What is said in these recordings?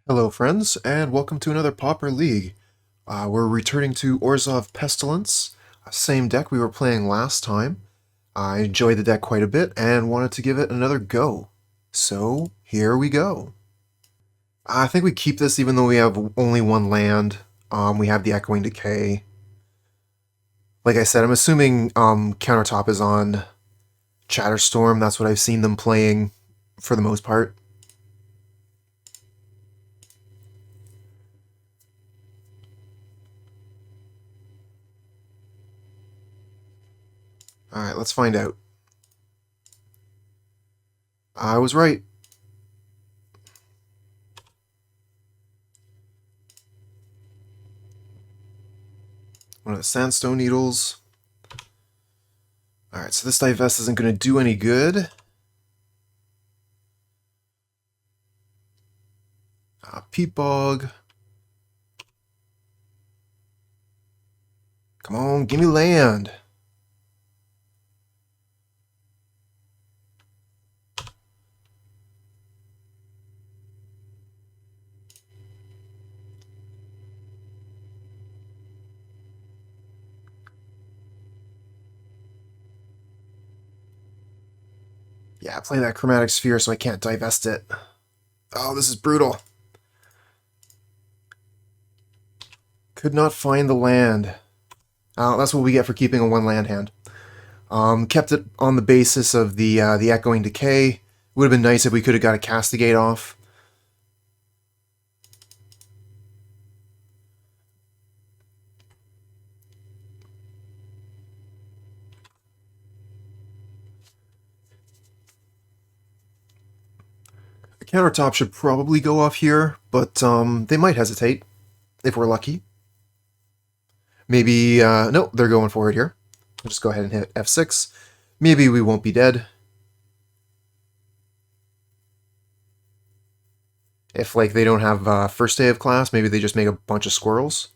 Hello friends, and welcome to another Pauper League. We're returning to Orzhov Pestilence, same deck we were playing last time. I enjoyed the deck quite a bit and wanted to give it another go. So, here we go. I think we keep this even though we have only one land. We have the Echoing Decay. Like I said, I'm assuming Countertop is on Chatterstorm. That's what I've seen them playing for the most part. Alright, let's find out. I was right. One of the Sandstone Needles. Alright, so this Divest isn't going to do any good. Peat Bog. Come on, give me land. Yeah, play that Chromatic Sphere so I can't divest it. Oh, this is brutal. Could not find the land. That's what we get for keeping a one-land hand. Kept it on the basis of the Echoing Decay. Would have been nice if we could have got a Castigate off. The countertop should probably go off here, but they might hesitate, if we're lucky. Maybe, no, they're going for it here. I'll just go ahead and hit F6. Maybe we won't be dead. If, like, they don't have first day of class, maybe they just make a bunch of squirrels.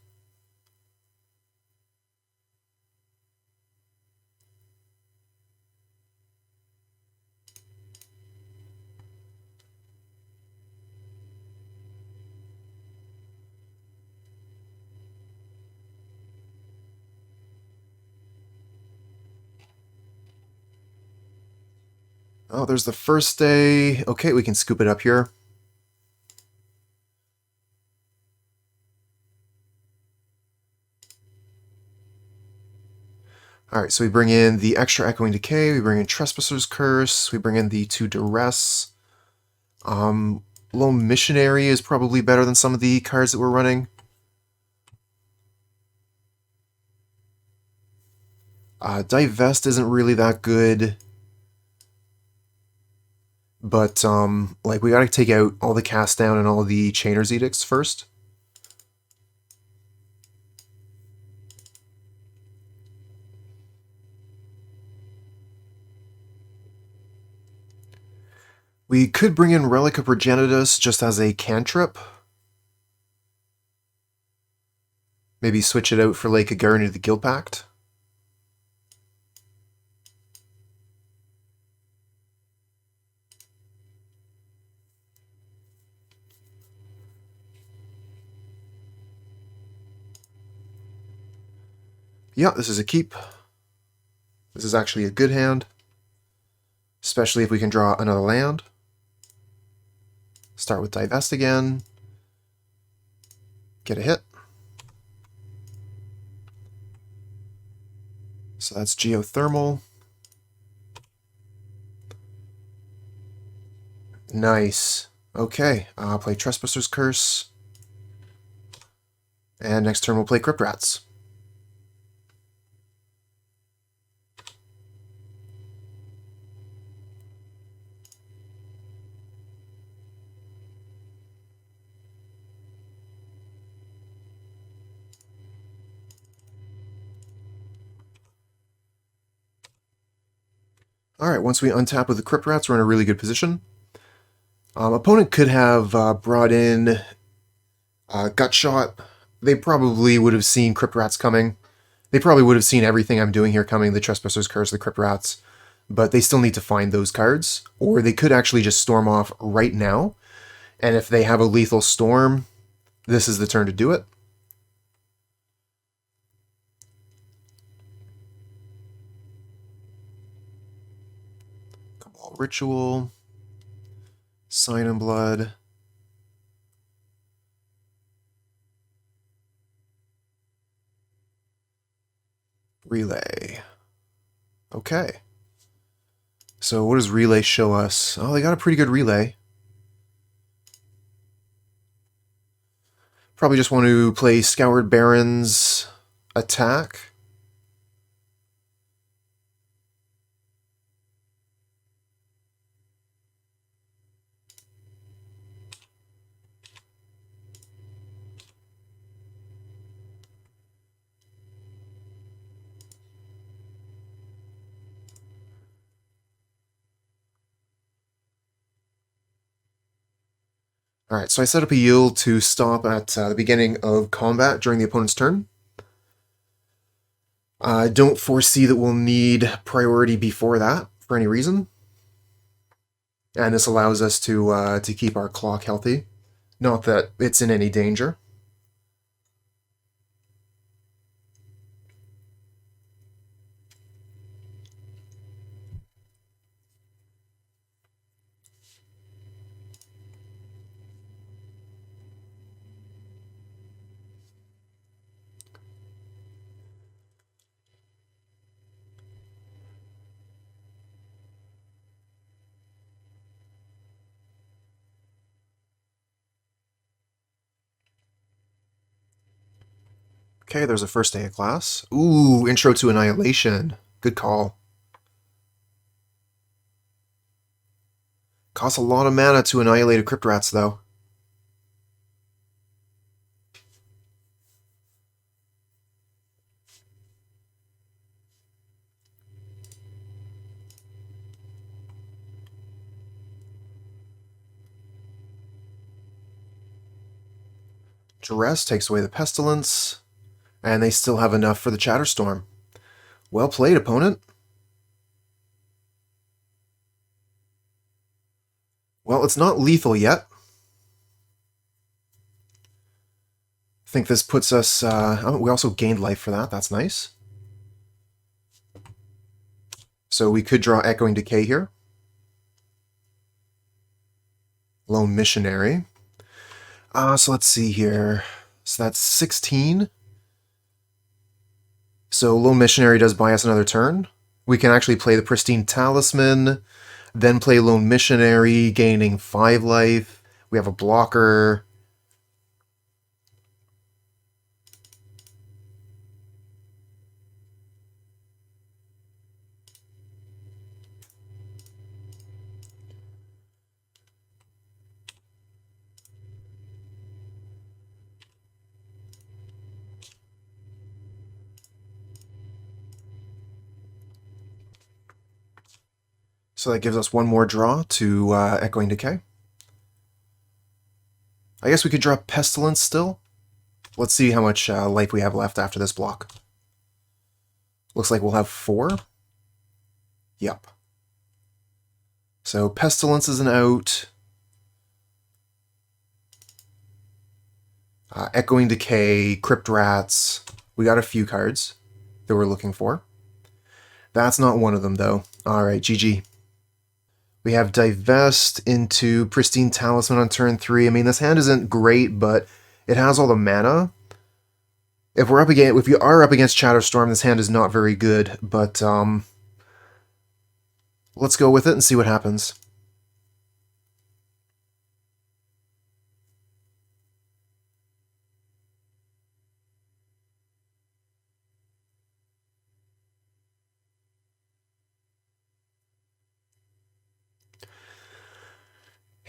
Oh, there's the first day. Okay, we can scoop it up here. Alright, so we bring in the extra Echoing Decay, we bring in Trespasser's Curse, we bring in the 2 Duress. Lone Missionary is probably better than some of the cards that we're running. Divest isn't really that good. But, like, we gotta take out all the Cast Down and all the Chainer's Edicts first. We could bring in Relic of Progenitus just as a cantrip. Maybe switch it out for, like, a Guardian of the Guildpact. Yeah, this is a keep. This is actually a good hand. Especially if we can draw another land. Start with Divest again. Get a hit. So that's Geothermal. Nice. Okay, I'll play Trespasser's Curse. And next turn we'll play Crypt Rats. Alright, once we untap with the Crypt Rats, we're in a really good position. Opponent could have brought in Gut Shot. They probably would have seen Crypt Rats coming. They probably would have seen everything I'm doing here coming, the Trespasser's Curse, the Crypt Rats. But they still need to find those cards. Or they could actually just storm off right now And if they have a lethal storm, this is the turn to do it. Cabal Ritual. Sign in Blood. Relay. Okay. So what does Relay show us? Oh, they got a pretty good Relay. Probably just want to play Scoured Barrens attack. Alright, so I set up a yield to stop at the beginning of combat during the opponent's turn. I don't foresee that we'll need priority before that for any reason. And this allows us to keep our clock healthy. Not that it's in any danger. Okay, there's a first day of class. Ooh, Intro to Annihilation. Good call. Costs a lot of mana to annihilate a Crypt Rats, though. Duress takes away the Pestilence, and they still have enough for the Chatterstorm. Well played, opponent. Well, it's not lethal yet. I think this puts us... we also gained life for that. That's nice. So we could draw Echoing Decay here. Lone Missionary. So let's see here. So that's 16. So Lone Missionary does buy us another turn. We can actually play the Pristine Talisman, then play Lone Missionary, gaining 5 life. We have a blocker. So that gives us one more draw to Echoing Decay. I guess we could draw Pestilence still. Let's see how much life we have left after this block. Looks like we'll have 4. Yep. So Pestilence is an out. Echoing Decay, Crypt Rats. We got a few cards that we're looking for. That's not one of them, though. Alright, GG. We have Divest into Pristine Talisman on turn 3. I mean, this hand isn't great, but it has all the mana. If you are up against Chatterstorm, this hand is not very good, but let's go with it and see what happens.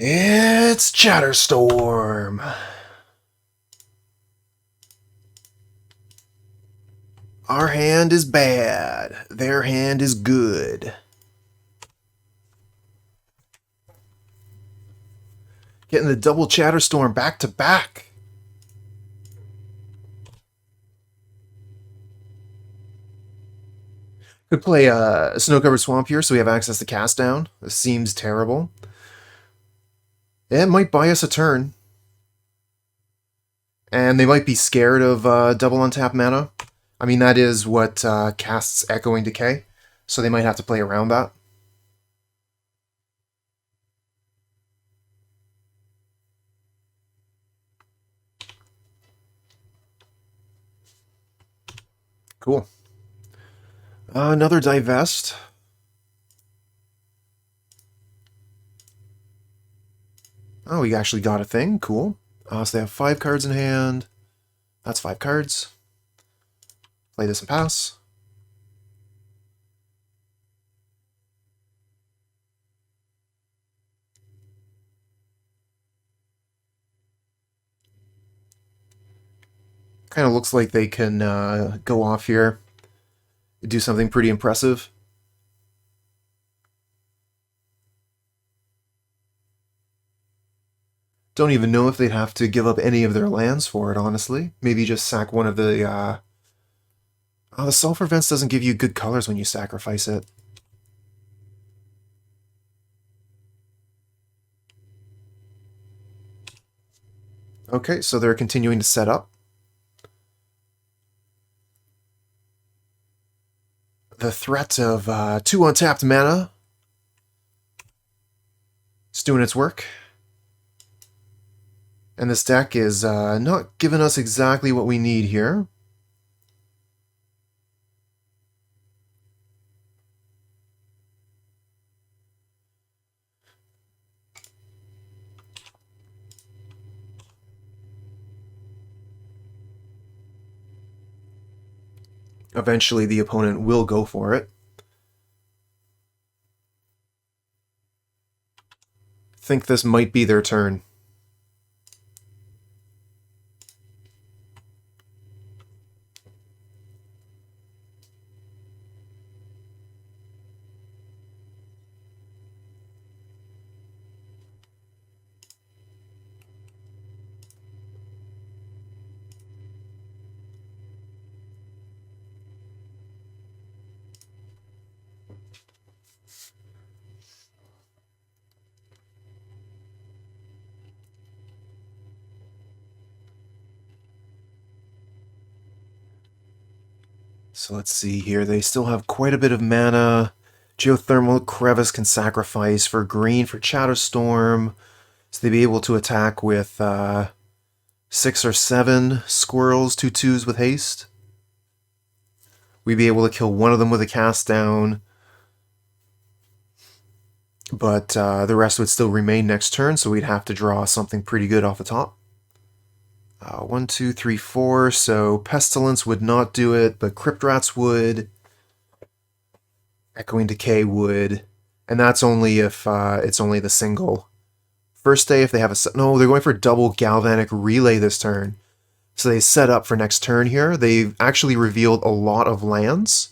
It's Chatterstorm! Our hand is bad. Their hand is good. Getting the double Chatterstorm back to back. Could play a Snow-Covered Swamp here so we have access to Cast Down. This seems terrible. It might buy us a turn. And they might be scared of double untap mana. I mean, that is what casts Echoing Decay, so they might have to play around that. Cool. Another Divest. Oh, we actually got a thing. Cool. So they have 5 cards in hand. That's 5 cards. Play this and pass. Kind of looks like they can go off here, do something pretty impressive. Don't even know if they'd have to give up any of their lands for it, honestly. Maybe just sack one of the... Oh, the Sulfur Vents doesn't give you good colors when you sacrifice it. Okay, so they're continuing to set up. The threat of 2 untapped mana. It's doing its work. And this deck is not giving us exactly what we need here. Eventually the opponent will go for it. Think this might be their turn. So let's see here. They still have quite a bit of mana. Geothermal Crevice can sacrifice for green for Chatterstorm. So they'd be able to attack with 6 or 7 squirrels, 2/2s with haste. We'd be able to kill one of them with a cast down. But the rest would still remain next turn, so we'd have to draw something pretty good off the top. 1, 2, 3, 4. So Pestilence would not do it, but Crypt Rats would. Echoing Decay would. And that's only if it's only the single. First day, if they have a... No, they're going for double Galvanic Relay this turn. So they set up for next turn here. They've actually revealed a lot of lands.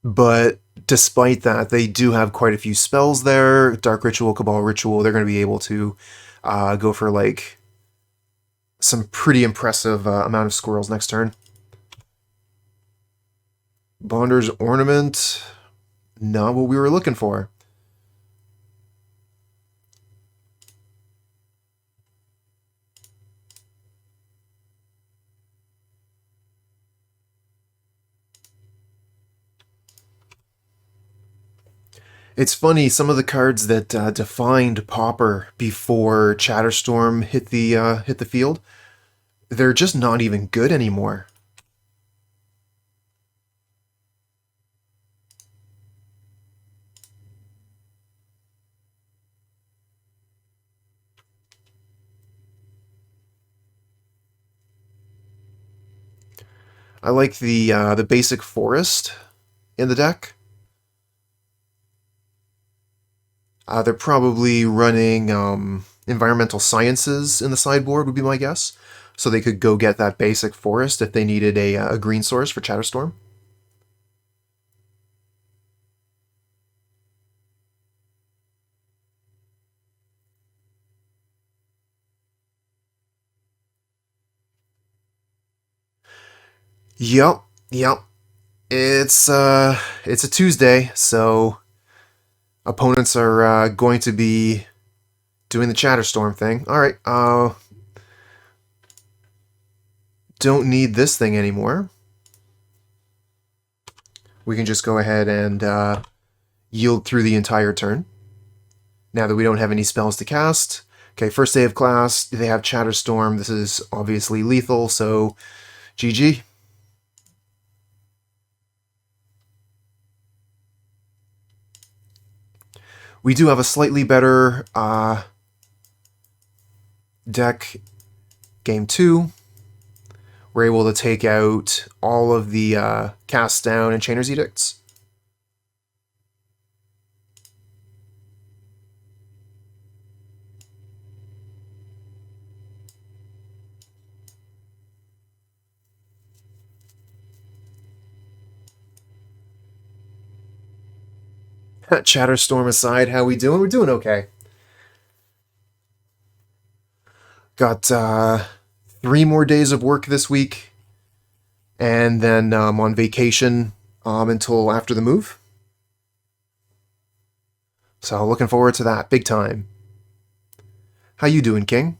But despite that, they do have quite a few spells there. Dark Ritual, Cabal Ritual, they're going to be able to go for, like, some pretty impressive amount of squirrels next turn. Bonder's Ornament, not what we were looking for. It's funny, some of the cards that defined Pauper before Chatterstorm hit the field, they're just not even good anymore. I like the basic forest in the deck. They're probably running environmental sciences in the sideboard, would be my guess. So they could go get that basic forest if they needed a green source for Chatterstorm. Yep. It's a Tuesday, so opponents are going to be Doing the Chatterstorm thing. Alright, don't need this thing anymore. We can just go ahead and yield through the entire turn. Now that we don't have any spells to cast. Okay, first day of class, they have Chatterstorm. This is obviously lethal, so GG. We do have a slightly better deck game 2. We're able to take out all of the Cast Down and Chainer's Edicts. Chatterstorm aside, how we doing? We're doing okay. Got 3 more days of work this week, and then I'm on vacation until after the move. So looking forward to that, big time. How you doing, King?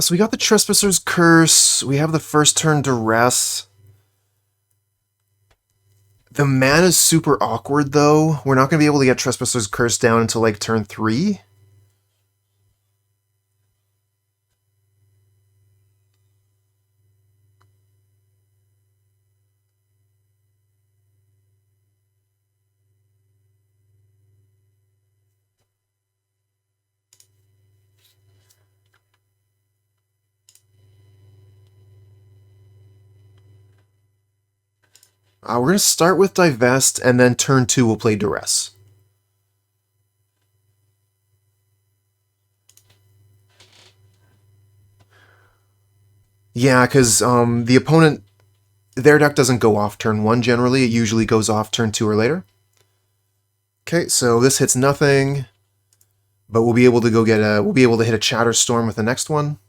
So we got the Trespasser's Curse. We have the first turn Duress. The mana's super awkward, though. We're not going to be able to get Trespasser's Curse down until, like, turn 3. We're going to start with Divest, and then turn 2 we'll play Duress. Yeah, because the opponent, their deck doesn't go off turn 1 generally. It usually goes off turn 2 or later. Okay, so this hits nothing, but we'll be able to we'll be able to hit a Chatterstorm with the next one.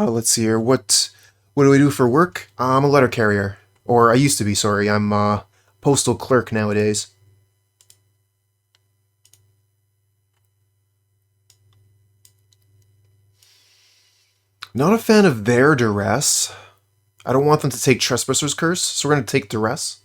Let's see here. What do I do for work? I'm a letter carrier. Or I used to be, sorry. I'm a postal clerk nowadays. Not a fan of their Duress. I don't want them to take Trespasser's Curse, so we're going to take Duress.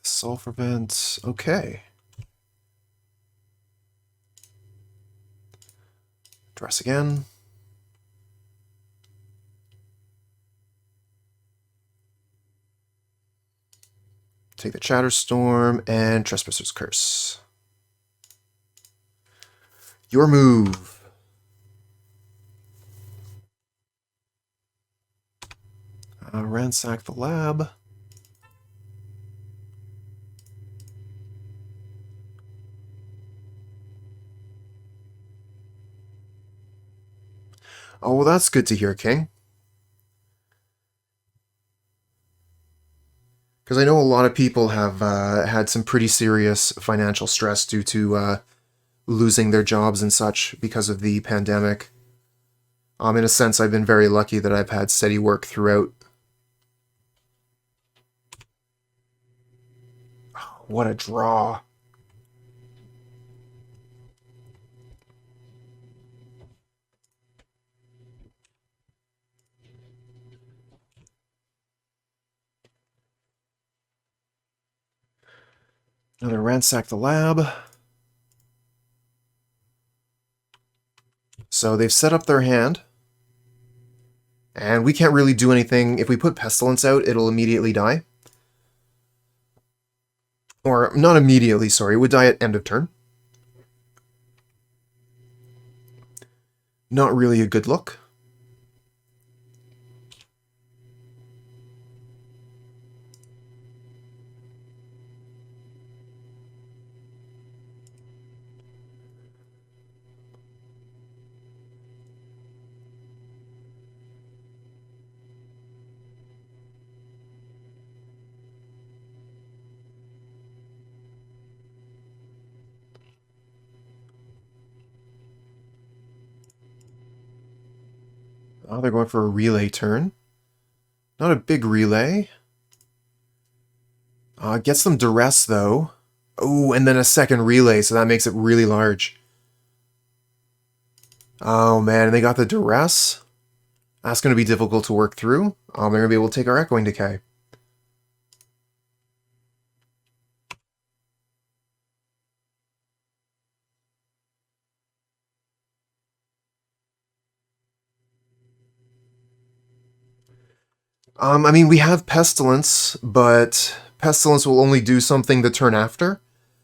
Sulfur Vent. Okay. Dress again. Take the Chatterstorm and Trespasser's Curse. Your move. Ransack the lab. Oh, well, that's good to hear, King. Because I know a lot of people have had some pretty serious financial stress due to losing their jobs and such because of the pandemic. In a sense, I've been very lucky that I've had steady work throughout. Oh, what a draw. Another Ransack the Lab. So they've set up their hand. And we can't really do anything. If we put Pestilence out, it'll immediately die. Or, not immediately, sorry. It would die at end of turn. Not really a good look. Oh, they're going for a relay turn. Not a big relay. Gets them Duress, though. Oh, and then a second relay, so that makes it really large. Oh, man, and they got the Duress. That's going to be difficult to work through. They're going to be able to take our Echoing Decay. I mean, we have Pestilence, but Pestilence will only do something the turn after.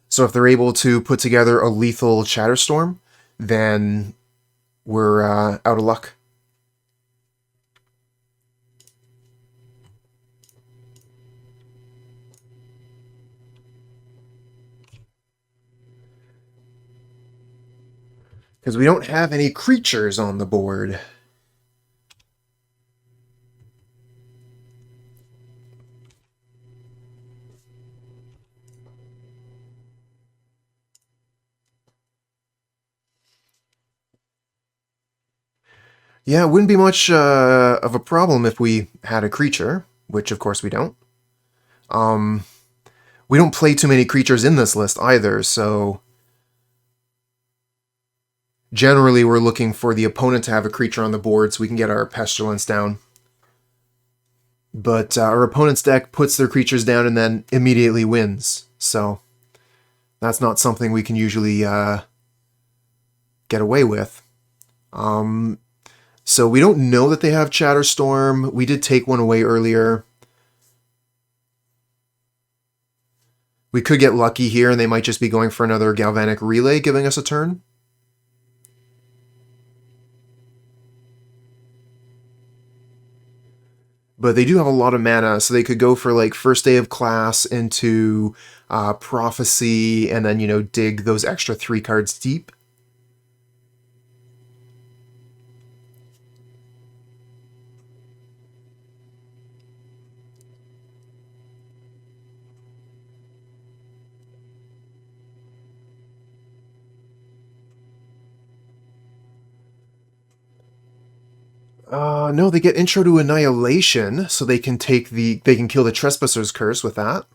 So if they're able to put together a lethal Chatterstorm, then we're out of luck. Because we don't have any creatures on the board. Yeah, it wouldn't be much of a problem if we had a creature, which of course we don't. We don't play too many creatures in this list either, so generally we're looking for the opponent to have a creature on the board so we can get our Pestilence down. But our opponent's deck puts their creatures down and then immediately wins, so that's not something we can usually get away with. So we don't know that they have Chatterstorm. We did take one away earlier. We could get lucky here, and they might just be going for another Galvanic Relay, giving us a turn. But they do have a lot of mana, so they could go for, like, First Day of Class into Prophecy, and then, you know, dig those extra 3 cards deep. No, they get Intro to Annihilation, so they can take they can kill the Trespasser's Curse with that.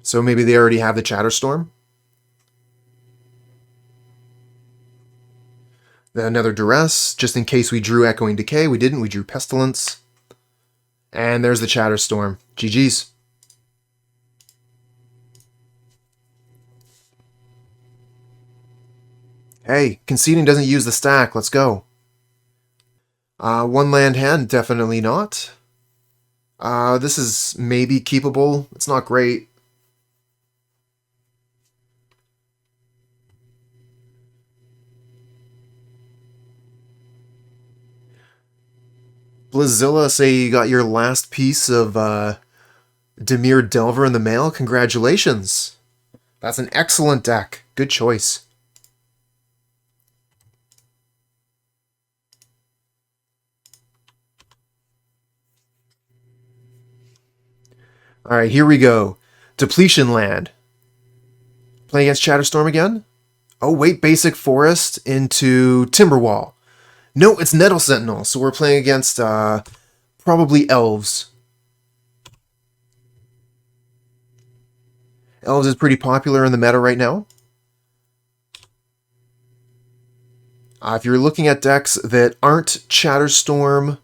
So maybe they already have the Chatterstorm. Then another Duress, just in case we drew Echoing Decay. We didn't, we drew Pestilence. And there's the Chatterstorm. GG's. Hey, conceding doesn't use the stack. Let's go. One land hand, definitely not. This is maybe keepable. It's not great. Blizzilla, say you got your last piece of Dimir Delver in the mail. Congratulations. That's an excellent deck. Good choice. Alright, here we go. Depletion Land. Playing against Chatterstorm again? Oh, wait, Basic Forest into Timberwall. No, it's Nettle Sentinel, so we're playing against probably Elves. Elves is pretty popular in the meta right now. If you're looking at decks that aren't Chatterstorm,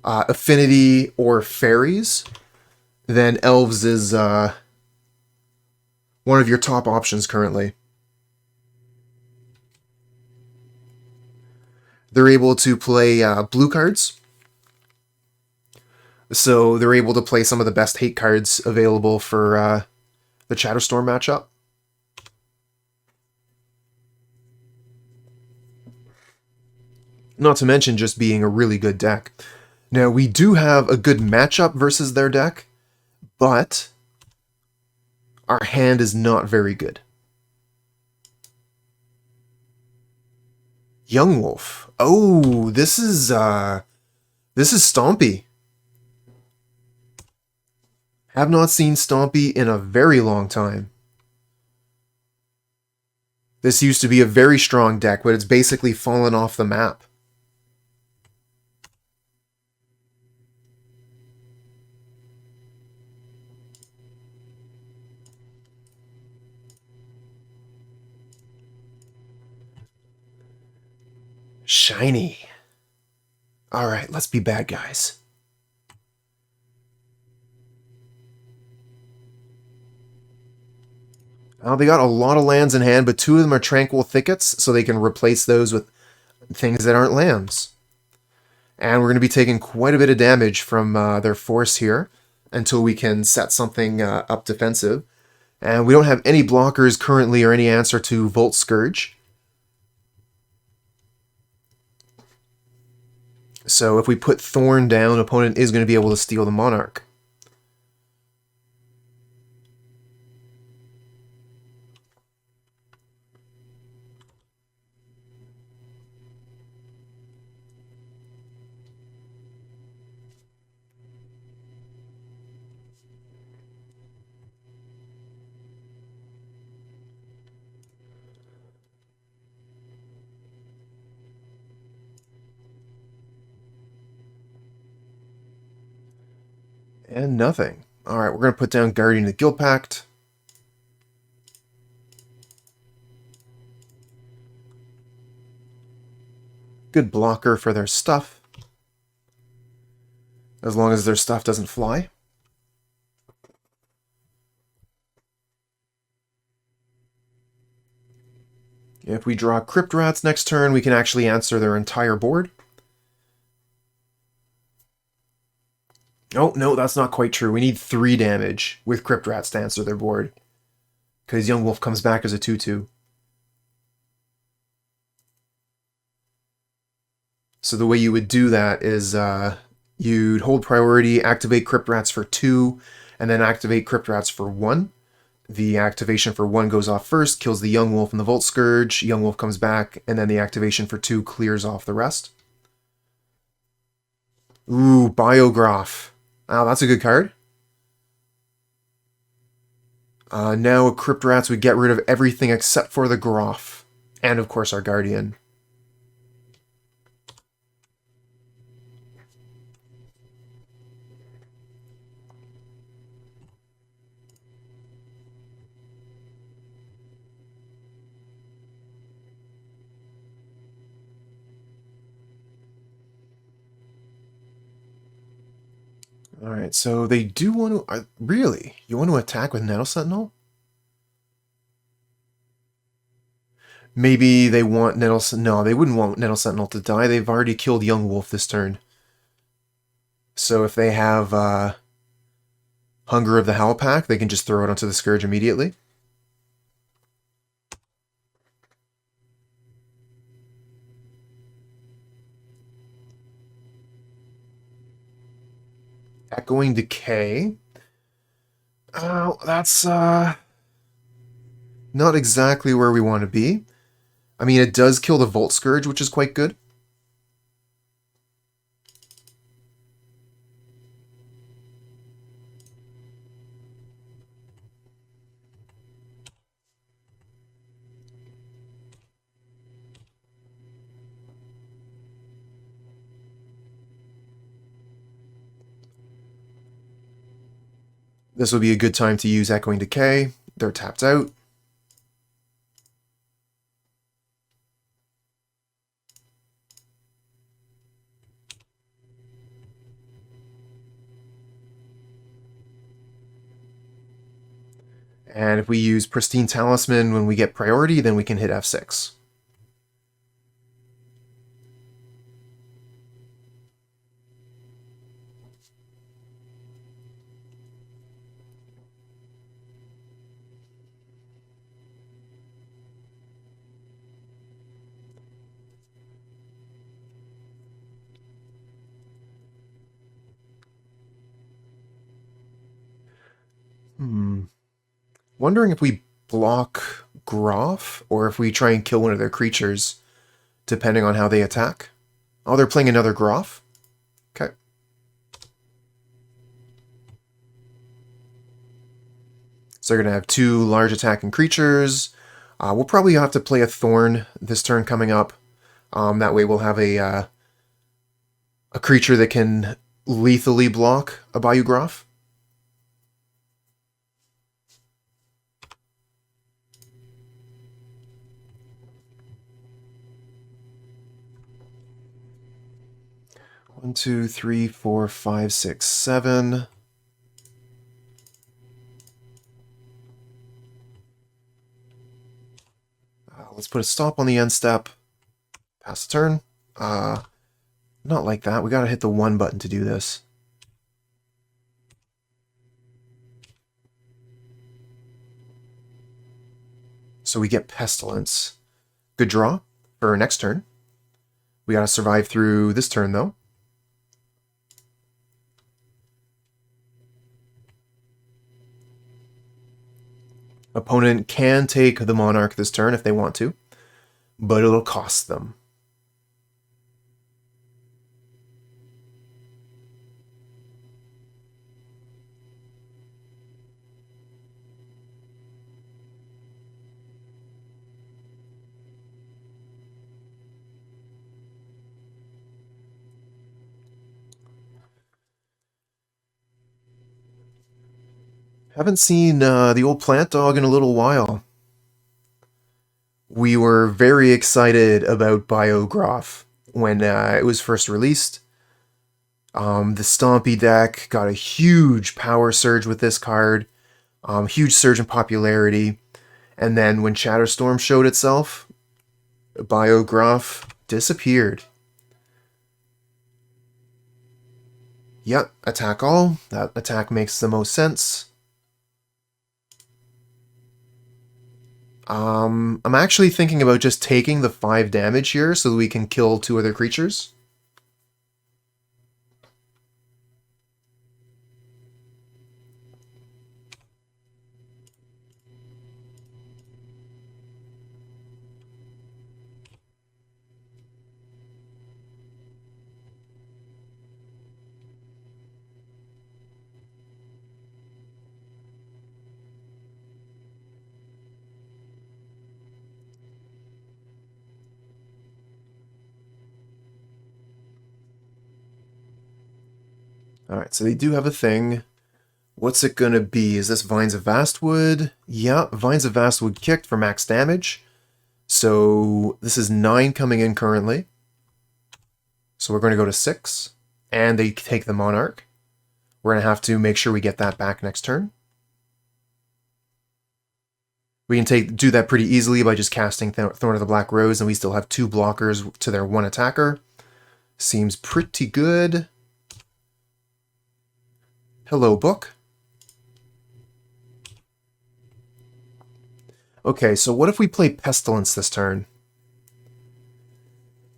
Affinity, or Fairies, then Elves is one of your top options currently. They're able to play blue cards, so they're able to play some of the best hate cards available for the Chatterstorm matchup. Not to mention just being a really good deck. Now, we do have a good matchup versus their deck, but our hand is not very good. Young Wolf. Oh, this is Stompy. Have not seen Stompy in a very long time. This used to be a very strong deck, but it's basically fallen off the map. Shiny. Alright, let's be bad guys. They got a lot of lands in hand, but 2 of them are Tranquil Thickets, so they can replace those with things that aren't lands. And we're going to be taking quite a bit of damage from their force here until we can set something up defensive. And we don't have any blockers currently or any answer to Volt Scourge. So if we put Thorn down, opponent is going to be able to steal the Monarch. And nothing. Alright, we're going to put down Guardian of the Guildpact. Good blocker for their stuff. As long as their stuff doesn't fly. If we draw Crypt Rats next turn, we can actually answer their entire board. Oh, no, that's not quite true. We need 3 damage with Crypt Rats to answer their board. Because Young Wolf comes back as a 2/2. So the way you would do that is you'd hold priority, activate Crypt Rats for 2, and then activate Crypt Rats for 1. The activation for 1 goes off first, kills the Young Wolf and the Volt Scourge, Young Wolf comes back, and then the activation for 2 clears off the rest. Ooh, Biograph. Wow, that's a good card. Now with Crypt Rats, we get rid of everything except for the Groff. And of course our Guardian. Alright, so they do want to... really? You want to attack with Nettle Sentinel? Maybe they want Nettle... no, they wouldn't want Nettle Sentinel to die. They've already killed Young Wolf this turn. So if they have Hunger of the Howlpack, they can just throw it onto the Scourge immediately. Echoing Decay. Oh, that's not exactly where we want to be. I mean, it does kill the Volt Scourge, which is quite good. This will be a good time to use Echoing Decay. They're tapped out. And if we use Pristine Talisman when we get priority, then we can hit F6. Wondering if we block Groff, or if we try and kill one of their creatures, depending on how they attack. Oh, they're playing another Groff? Okay. So they're going to have 2 large attacking creatures. We'll probably have to play a Thorn this turn coming up. That way we'll have a creature that can lethally block a Bojuka. One, two, three, four, five, six, seven. Let's put a stop on the end step. Pass the turn. Not like that. We gotta hit the 1 button to do this. So we get Pestilence. Good draw for our next turn. We gotta survive through this turn, though. Opponent can take the Monarch this turn if they want to, but it'll cost them. Haven't seen the old plant dog in a little while. We were very excited about Bojuka when it was first released. The Stompy deck got a huge power surge with this card, huge surge in popularity, and then when Chatterstorm showed itself, Bojuka disappeared. Yep, attack all. That attack makes the most sense. I'm actually thinking about just taking the 5 damage here so that we can kill 2 other creatures. Alright, so they do have a thing. What's it gonna be? Is this Vines of Vastwood? Yeah, Vines of Vastwood kicked for max damage. So this is 9 coming in currently. So we're going to go to 6. And they take the Monarch. We're going to have to make sure we get that back next turn. We can do that pretty easily by just casting Thorn of the Black Rose, and we still have 2 blockers to their 1 attacker. Seems pretty good. Hello, book. Okay, so what if we play Pestilence this turn?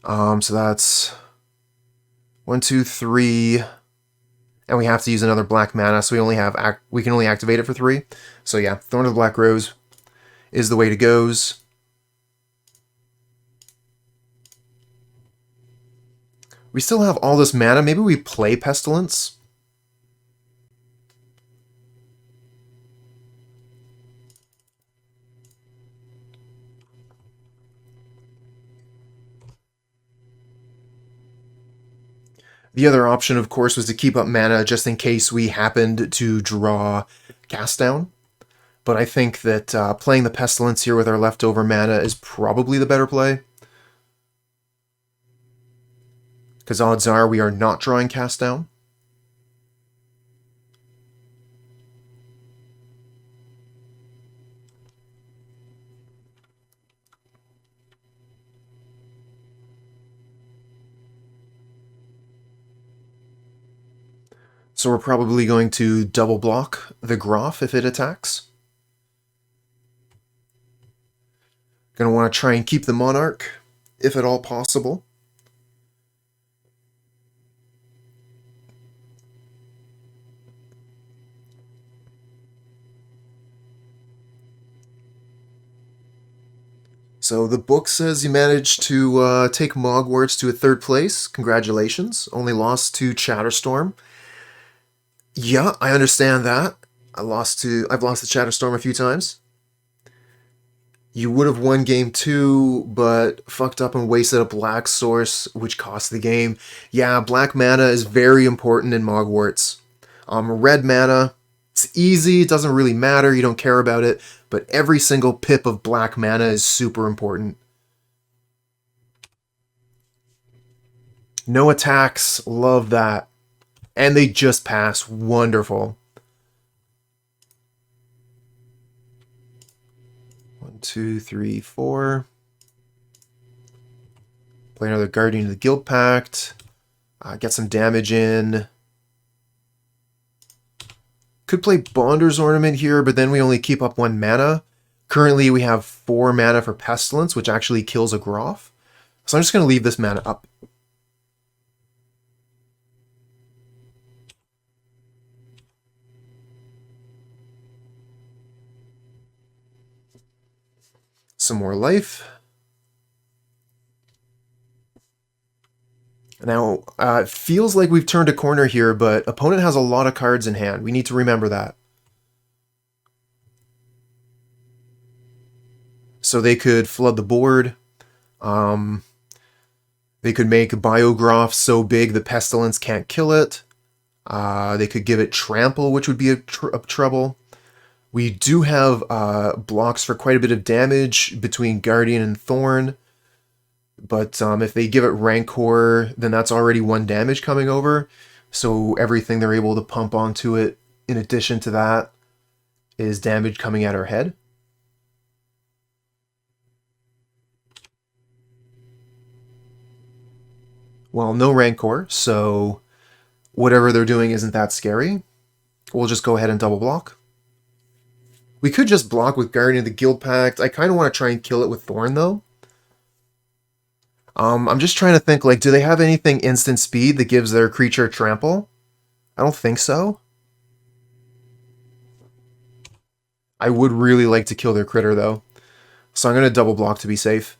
So that's 1, 2, 3, and we have to use another black mana, so we can only activate it for 3. So yeah, Thorn of the Black Rose is the way to goes. We still have all this mana. Maybe we play Pestilence. The other option, of course, was to keep up mana just in case we happened to draw Cast Down. But I think that playing the Pestilence here with our leftover mana is probably the better play. Because odds are we are not drawing Cast Down. So we're probably going to double block the Graf if it attacks. Going to want to try and keep the Monarch, if at all possible. So the book says you managed to take Mogwarts to a 3rd place. Congratulations. Only lost to Chatterstorm. Yeah, I understand that. I've lost to Chatterstorm a few times. You would have won game 2, but fucked up and wasted a black source, which cost the game. Yeah, black mana is very important in Mogwarts. Red mana, it's easy, it doesn't really matter, you don't care about it, but every single pip of black mana is super important. No attacks, love that. And they just pass, wonderful. 1, 2, 3, 4. Play another Guardian of the Guildpact. Get some damage in. Could play Bonder's Ornament here, but then we only keep up 1 mana. Currently, we have 4 mana for Pestilence, which actually kills a Groff. So I'm just going to leave this mana up. Some more life. Now, it feels like we've turned a corner here, but opponent has a lot of cards in hand. We need to remember that. So they could flood the board. They could make Biogroff so big the Pestilence can't kill it. They could give it Trample, which would be a trouble. We do have blocks for quite a bit of damage between Guardian and Thorn. But if they give it Rancor, then that's already 1 damage coming over. So everything they're able to pump onto it, in addition to that, is damage coming at our head. Well, no Rancor, so whatever they're doing isn't that scary. We'll just go ahead and double block. We could just block with Guardian of the Guildpact. I kind of want to try and kill it with Thorn, though. I'm just trying to think, like, do they have anything instant speed that gives their creature trample? I don't think so. I would really like to kill their critter, though. So I'm going to double block to be safe.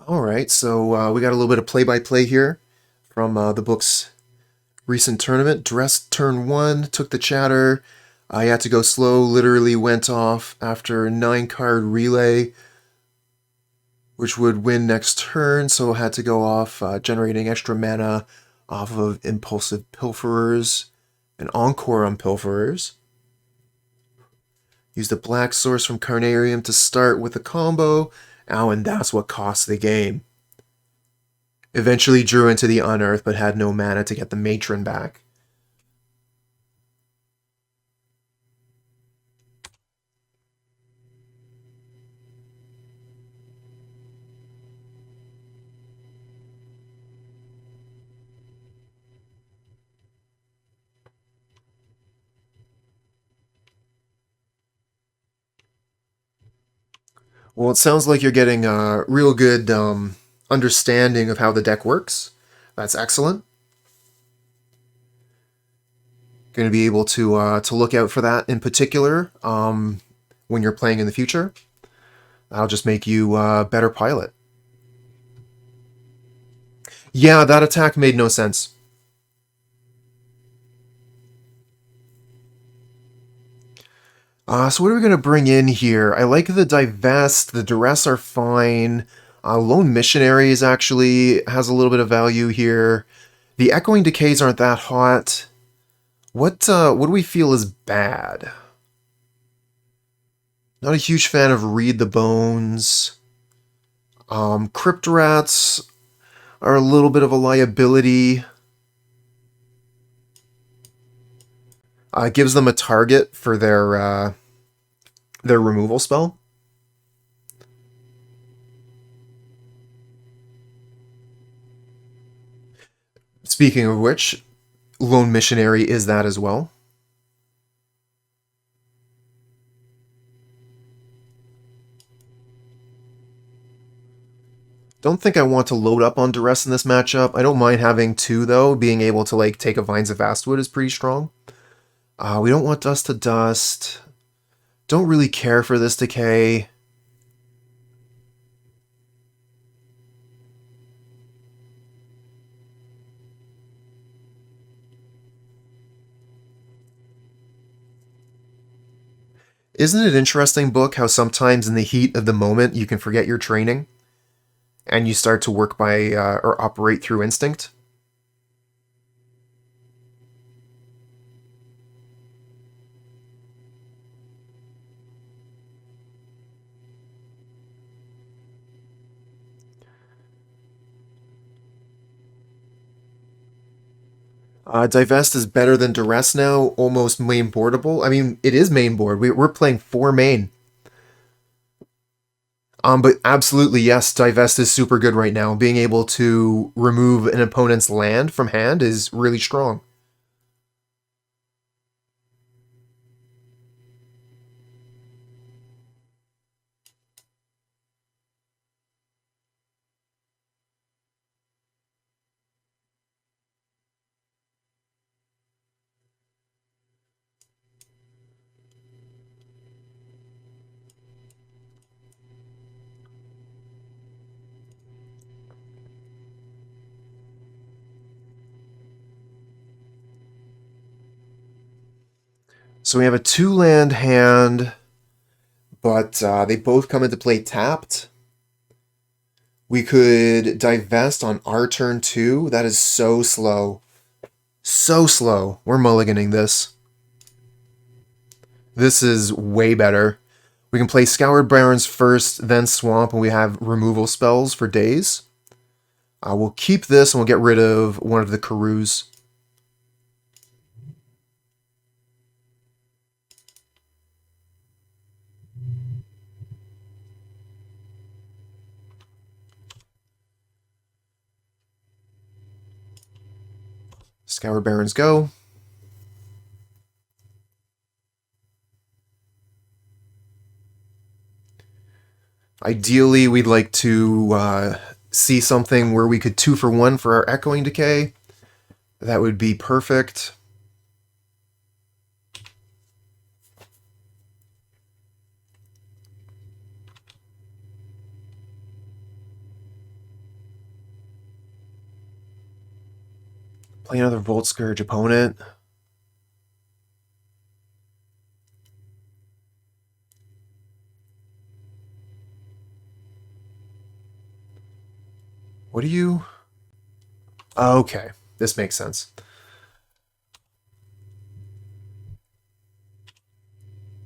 Alright, so we got a little bit of play-by-play here from the book's recent tournament. Duress turn 1, took the chatter. I had to go slow, literally went off after a 9-card relay, which would win next turn, so I had to go off generating extra mana off of Impulsive Pilferers and Encore on Pilferers. Used a black source from Carnarium to start with a combo. Oh, and that's what cost the game. Eventually drew into the Unearth, but had no mana to get the Matron back. Well, it sounds like you're getting a real good understanding of how the deck works. That's excellent. Going to be able to look out for that in particular when you're playing in the future. That'll just make you a better pilot. Yeah, that attack made no sense. So what are we going to bring in here? I like the Divest, the Duress are fine. Lone Missionary is actually has a little bit of value here. The Echoing Decays aren't that hot. What do we feel is bad? Not a huge fan of Read the Bones. Crypt Rats are a little bit of a liability. Gives them a target for their removal spell. Speaking of which, Lone Missionary is that as well. Don't think I want to load up on Duress in this matchup. I don't mind having 2, though. Being able to like take a Vines of Vastwood is pretty strong. We don't want Dust to Dust. Don't really care for this decay. Isn't it interesting, book, how sometimes in the heat of the moment you can forget your training and you start to work by or operate through instinct? Divest is better than Duress now, almost main boardable. I mean, it is main board. We're playing 4 main. But absolutely, yes, Divest is super good right now. Being able to remove an opponent's land from hand is really strong. So we have a 2-land hand, but they both come into play tapped. We could divest on our turn too. That is so slow. So slow. We're mulliganing this. This is way better. We can play Scoured Barrens first, then Swamp, and we have removal spells for days. We'll keep this and we'll get rid of one of the Karus. Scoured Barrens go. Ideally, we'd like to see something where we could 2 for 1 for our Echoing Decay. That would be perfect. Play another Volt Scourge opponent. What do you... Okay, this makes sense.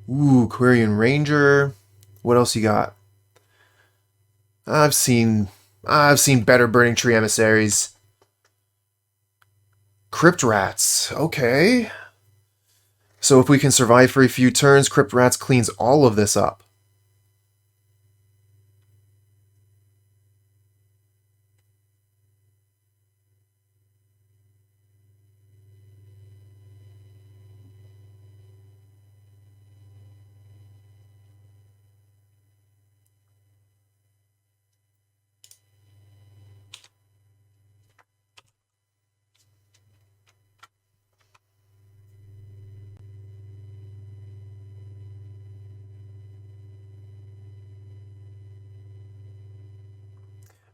Ooh, Quirion Ranger. What else you got? I've seen better Burning Tree Emissaries. Crypt Rats. Okay. So if we can survive for a few turns, Crypt Rats cleans all of this up.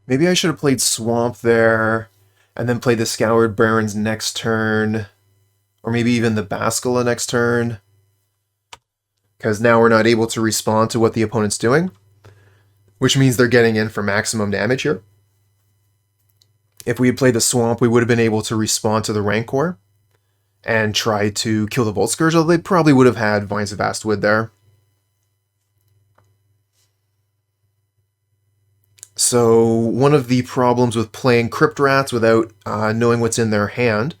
Maybe I should have played Swamp there, and then played the Scoured Barrens next turn. Or maybe even the Basilica next turn. Because now we're not able to respond to what the opponent's doing. Which means they're getting in for maximum damage here. If we had played the Swamp, we would have been able to respond to the Rancor. And try to kill the Volt Scourge, although they probably would have had Vines of Vastwood there. So one of the problems with playing Crypt Rats without knowing what's in their hand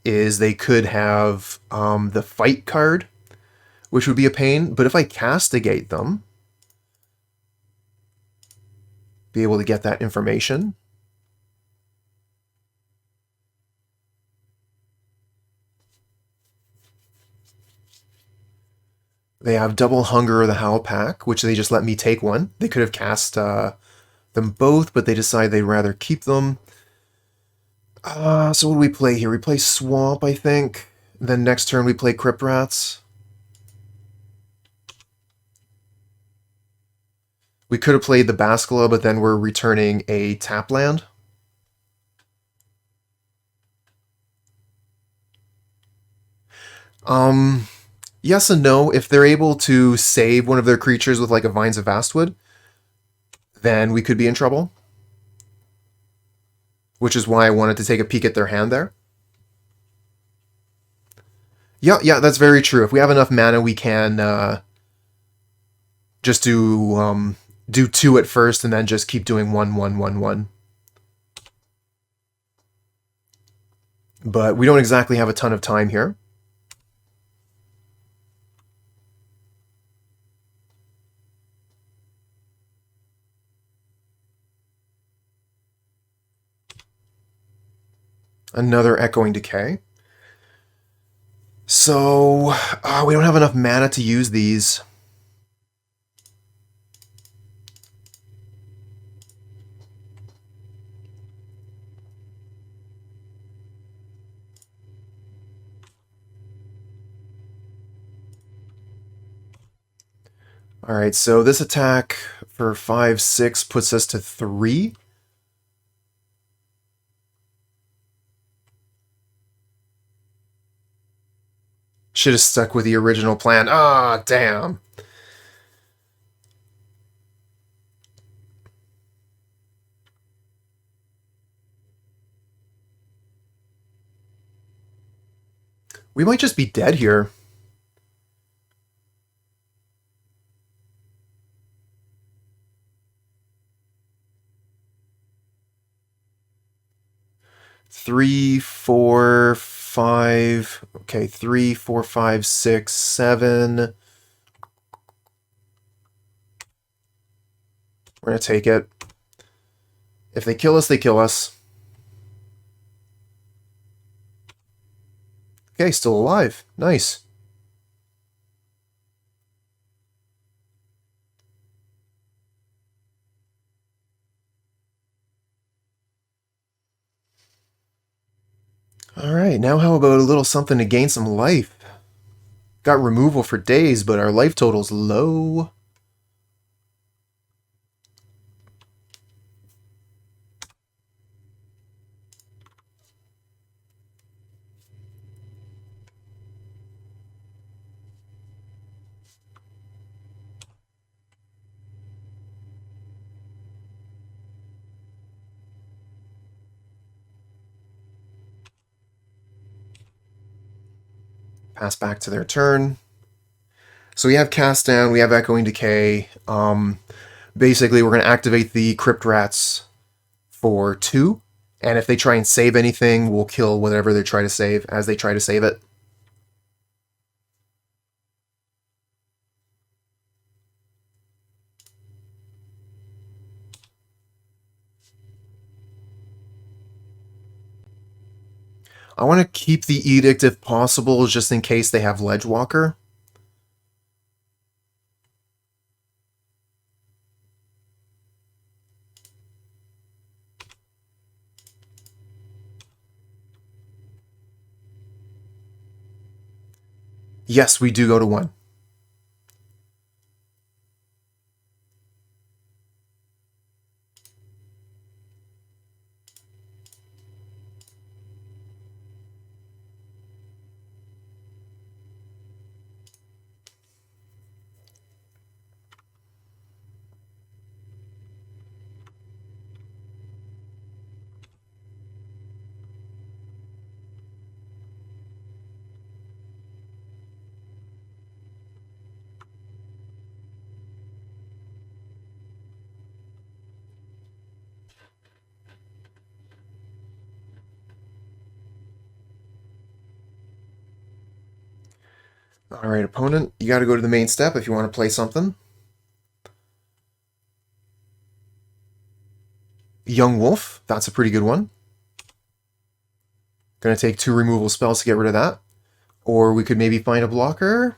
is they could have the Fight card, which would be a pain. But if I Castigate them, be able to get that information. They have Double Hunger or the Howl Pack, which they just let me take one. They could have cast them both, but they decide they'd rather keep them. So what do we play here? We play Swamp, I think. Then next turn we play Crypt Rats. We could have played the Basilica, but then we're returning a tap land. Yes and no. If they're able to save one of their creatures with like a Vines of Vastwood, then we could be in trouble. Which is why I wanted to take a peek at their hand there. Yeah, that's very true. If we have enough mana, we can just do 2 at first and then just keep doing 1, 1, 1, 1. But we don't exactly have a ton of time here. Another Echoing Decay. So, we don't have enough mana to use these. Alright, so this attack for 5, 6 puts us to 3. Should have stuck with the original plan. Ah, damn. We might just be dead here. Three, 4, 5. Okay, 3, 4, 5, 6, 7. We're gonna take it. If they kill us, they kill us. Okay, still alive. Nice. Alright, now how about a little something to gain some life? Got removal for days, but our life total's low. Pass back to their turn. So we have Cast Down, we have Echoing Decay. Basically, we're going to activate the Crypt Rats for 2. And if they try and save anything, we'll kill whatever they try to save as they try to save it. I want to keep the Edict if possible, just in case they have Ledgewalker. Yes, we do go to 1. Alright, opponent, you gotta go to the main step if you want to play something. Young Wolf, that's a pretty good one. Gonna take 2 removal spells to get rid of that. Or we could maybe find a blocker.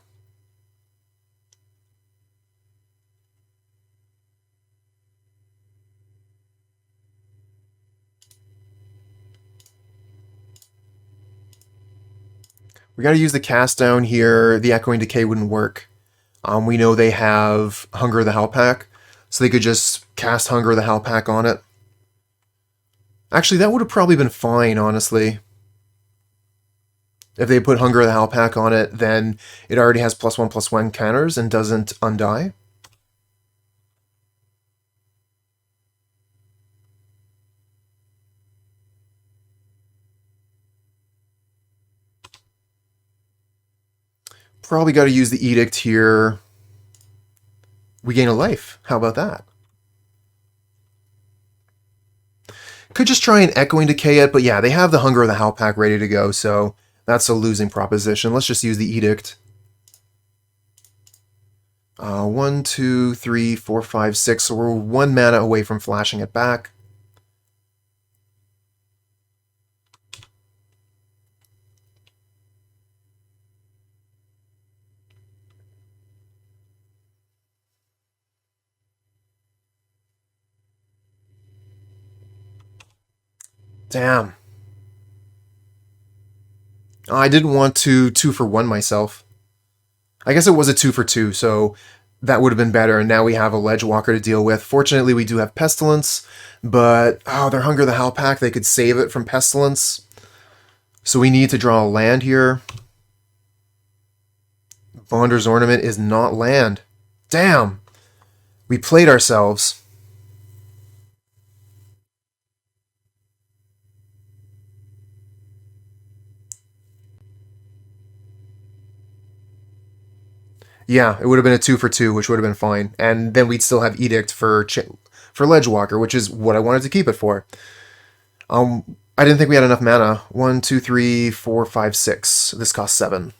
We gotta use the Cast Down here. The Echoing Decay wouldn't work. We know they have Hunger of the Howlpack, so they could just cast Hunger of the Howlpack on it. Actually, that would have probably been fine, honestly. If they put Hunger of the Howlpack on it, then it already has +1/+1 counters and doesn't undie. Probably got to use the Edict here. We gain a life. How about that? Could just try and Echoing Decay it, but yeah, they have the Hunger of the Howlpack ready to go, so that's a losing proposition. Let's just use the Edict. 1, 2, 3, 4, 5, 6, so we're 1 mana away from flashing it back. Damn. I didn't want to 2-for-1 myself. I guess it was a 2-for-2, so that would have been better, and now we have a Ledgewalker to deal with. Fortunately, we do have Pestilence, but, oh, their Hunger of the Howlpack, they could save it from Pestilence. So we need to draw a land here. Bonder's Ornament is not land. Damn! We played ourselves. Yeah, it would have been a 2-for-2, which would have been fine. And then we'd still have Edict for Ledgewalker, which is what I wanted to keep it for. I didn't think we had enough mana. 1, 2, 3, 4, 5, 6. This costs 7.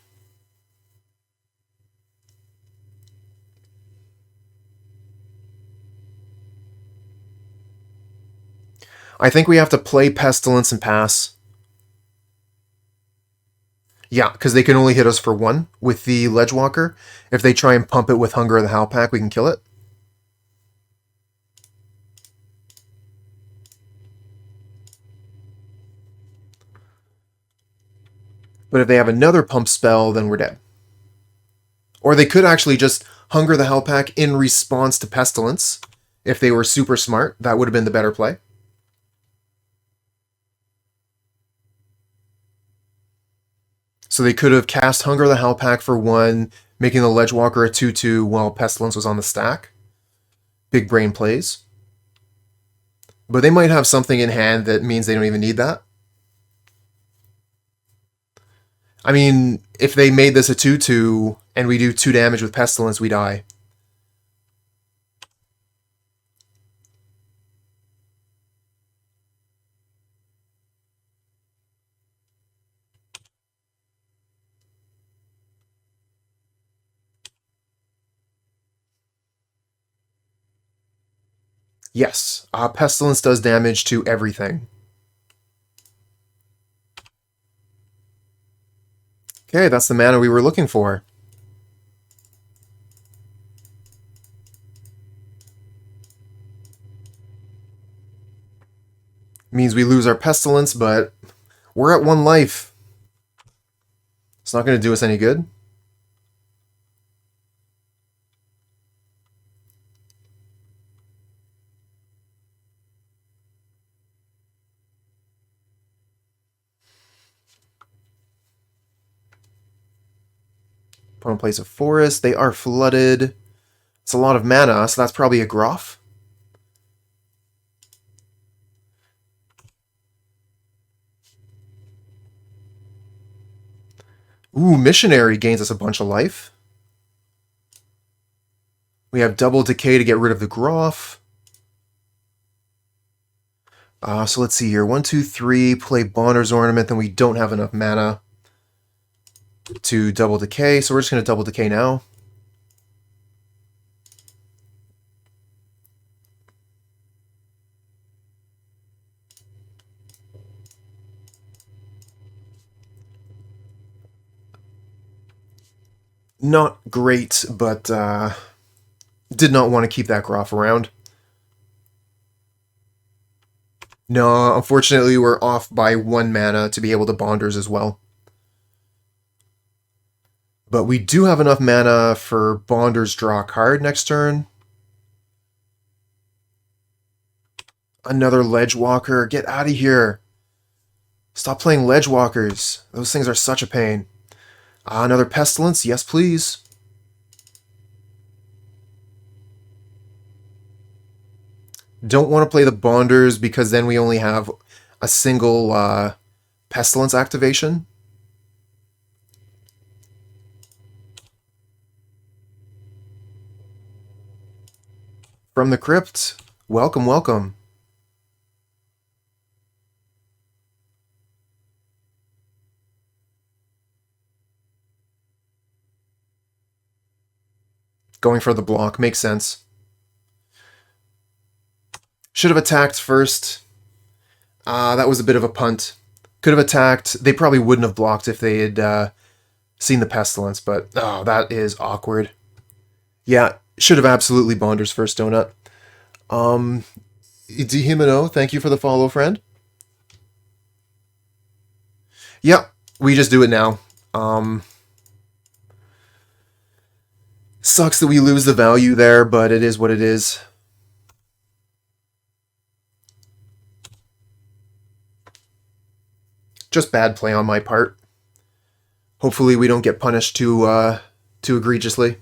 I think we have to play Pestilence and pass. Yeah, because they can only hit us for 1 with the Ledgewalker. If they try and pump it with Hunger of the Howlpack, we can kill it. But if they have another pump spell, then we're dead. Or they could actually just Hunger the Hellpack in response to Pestilence. If they were super smart, that would have been the better play. So they could have cast Hunger the Hellpack for 1, making the Ledgewalker a 2/2 while Pestilence was on the stack. Big brain plays. But they might have something in hand that means they don't even need that. I mean, if they made this a 2/2 and we do 2 damage with Pestilence, we die. Yes, Pestilence does damage to everything. Okay, that's the mana we were looking for. Means we lose our Pestilence, but we're at 1 life. It's not going to do us any good. Opponent plays a forest. They are flooded. It's a lot of mana, so that's probably a Groff. Ooh, Missionary gains us a bunch of life. We have double decay to get rid of the Groff. So let's see here. 1, 2, 3, play Bonder's Ornament, then we don't have enough mana to double decay, so we're just going to double decay now. Not great, but did not want to keep that Groff around. No, unfortunately we're off by 1 mana to be able to Bonders as well. But we do have enough mana for Bonders draw a card next turn. Another Ledgewalker, get out of here. Stop playing ledge walkers. Those things are such a pain. Another Pestilence? Yes, please. Don't want to play the Bonders because then we only have a single Pestilence activation. From the Crypt. Welcome, welcome. Going for the block. Makes sense. Should have attacked first. That was a bit of a punt. Could have attacked. They probably wouldn't have blocked if they had seen the Pestilence, but oh, that is awkward. Yeah, should have absolutely Bonder's first donut. Dihimino, thank you for the follow, friend. Yep, we just do it now. Sucks that we lose the value there, but it is what it is. Just bad play on my part. Hopefully we don't get punished too egregiously.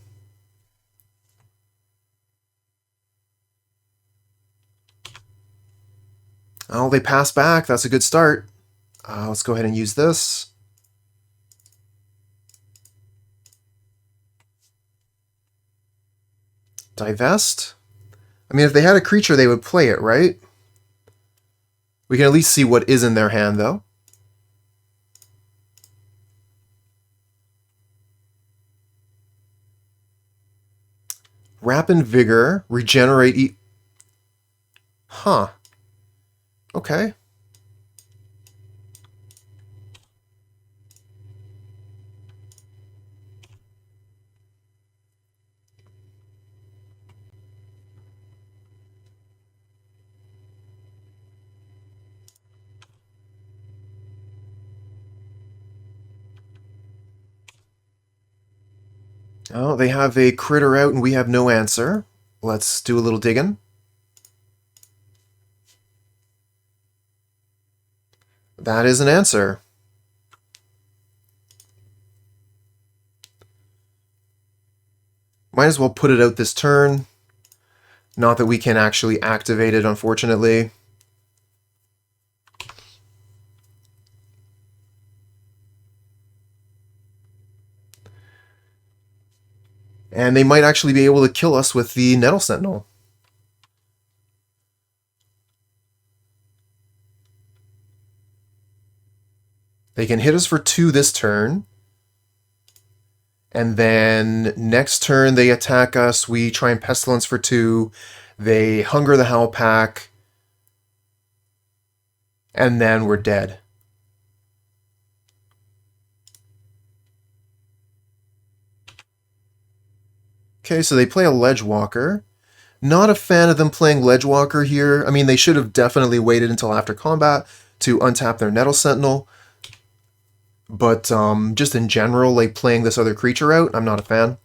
Oh, they pass back. That's a good start. Let's go ahead and use this. Divest? I mean, if they had a creature, they would play it, right? We can at least see what is in their hand, though. Wrap and Vigor, regenerate... Huh. Okay. Oh, they have a critter out and we have no answer. Let's do a little digging. That is an answer. Might as well put it out this turn. Not that we can actually activate it, unfortunately. And they might actually be able to kill us with the Nettle Sentinel. They can hit us for 2 this turn. And then next turn they attack us. We try and Pestilence for 2. They Hunger the Howl Pack. And then we're dead. Okay, so they play a Ledge Walker. Not a fan of them playing Ledge Walker here. I mean, they should have definitely waited until after combat to untap their Nettle Sentinel. But just in general, like playing this other creature out, I'm not a fan.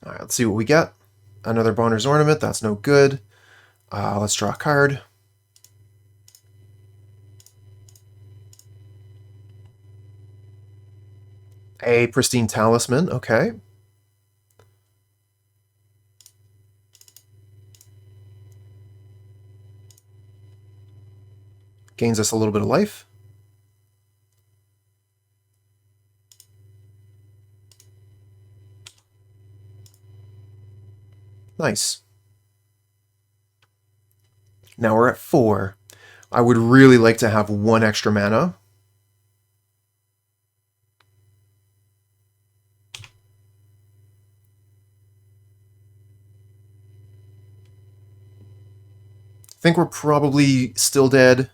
Alright, let's see what we get. Another Bonner's Ornament, that's no good. Let's draw a card. A Pristine Talisman, okay. Gains us a little bit of life. Nice. Now we're at 4. I would really like to have 1 extra mana. I think we're probably still dead.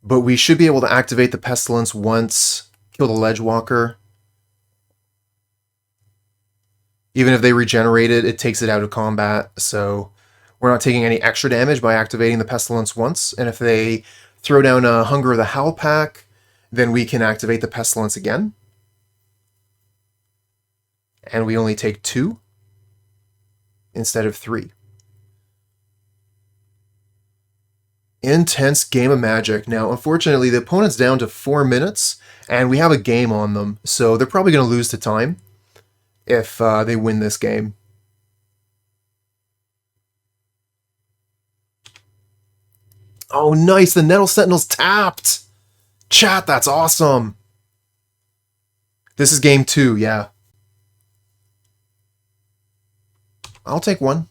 But we should be able to activate the Pestilence once, kill the Ledge Walker. Even if they regenerate it, it takes it out of combat, so We're not taking any extra damage by activating the Pestilence once, and if they throw down a Hunger of the Howl pack, then we can activate the Pestilence again. And we only take 2 instead of 3. Intense game of Magic. Now, unfortunately, the opponent's down to 4 minutes, and we have a game on them, so they're probably going to lose to time if they win this game. Oh, nice! The Nettle Sentinel's tapped! Chat, that's awesome! This is game 2, yeah. I'll take 1.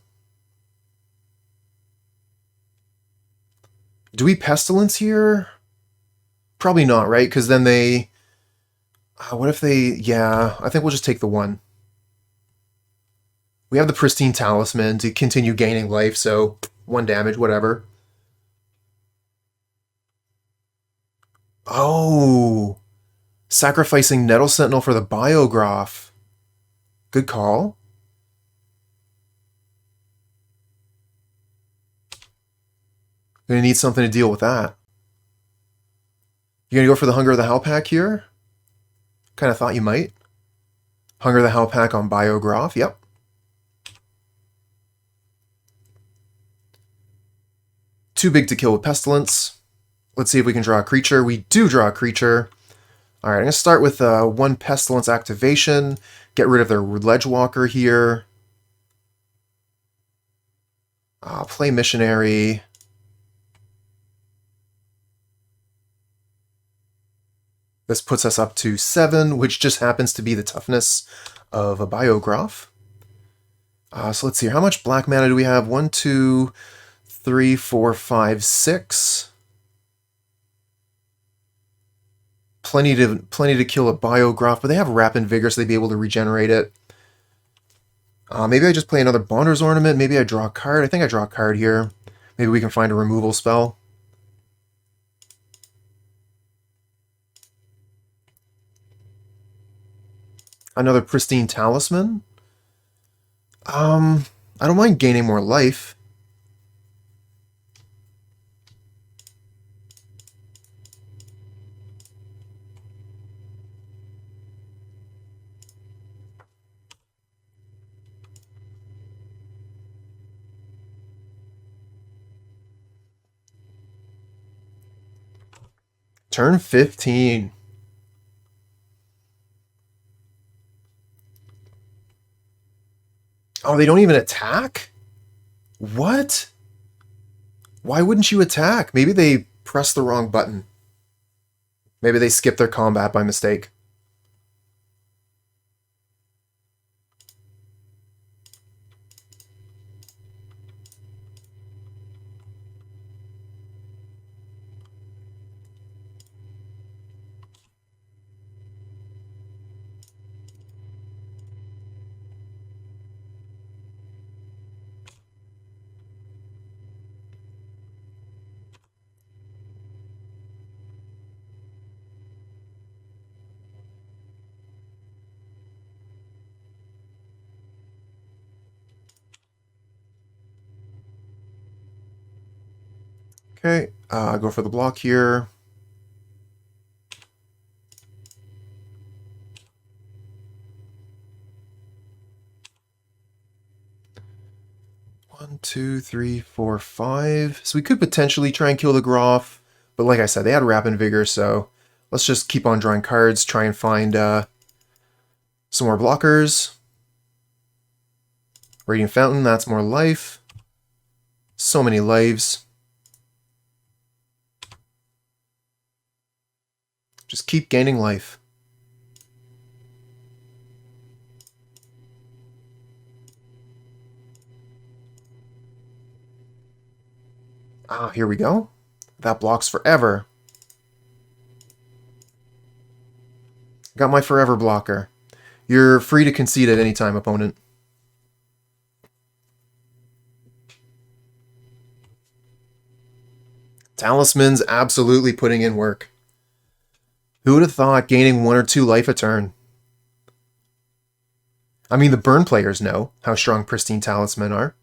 Do we Pestilence here? Probably not, right? Because then they... what if they... Yeah, I think we'll just take the 1. We have the Pristine Talisman to continue gaining life, so 1 damage, whatever. Oh! Sacrificing Nettle Sentinel for the Biograph. Good call. Gonna need something to deal with that. You gonna go for the Hunger of the Howl pack here? Kind of thought you might. Hunger of the Howl pack on Biograph, yep. Too big to kill with Pestilence. Let's see if we can draw a creature. We do draw a creature. Alright, I'm going to start with 1 Pestilence activation. Get rid of their Ledgewalker here. Play Missionary. This puts us up to 7, which just happens to be the toughness of a Biograph. So let's see, how much black mana do we have? 1, 2, 3, 4, 5, 6. Plenty to kill a Biograph, but they have Rapid Vigor, so they'd be able to regenerate it. Maybe I just play another Bonder's Ornament. Maybe I draw a card. I think I draw a card here. Maybe we can find a removal spell. Another Pristine Talisman. I don't mind gaining more life. Turn 15. Oh, they don't even attack? What? Why wouldn't you attack? Maybe they pressed the wrong button. Maybe they skipped their combat by mistake. Okay, go for the block here. One, two, three, four, 5. So we could potentially try and kill the Groff, but like I said, they had Rapid Vigor, so let's just keep on drawing cards, try and find some more blockers. Radiant Fountain, that's more life. So many lives. Just keep gaining life. Ah, here we go. That blocks forever. Got my forever blocker. You're free to concede at any time, opponent. Talisman's absolutely putting in work. Who would have thought gaining 1 or 2 life a turn? I mean, the burn players know how strong Pristine Talisman are.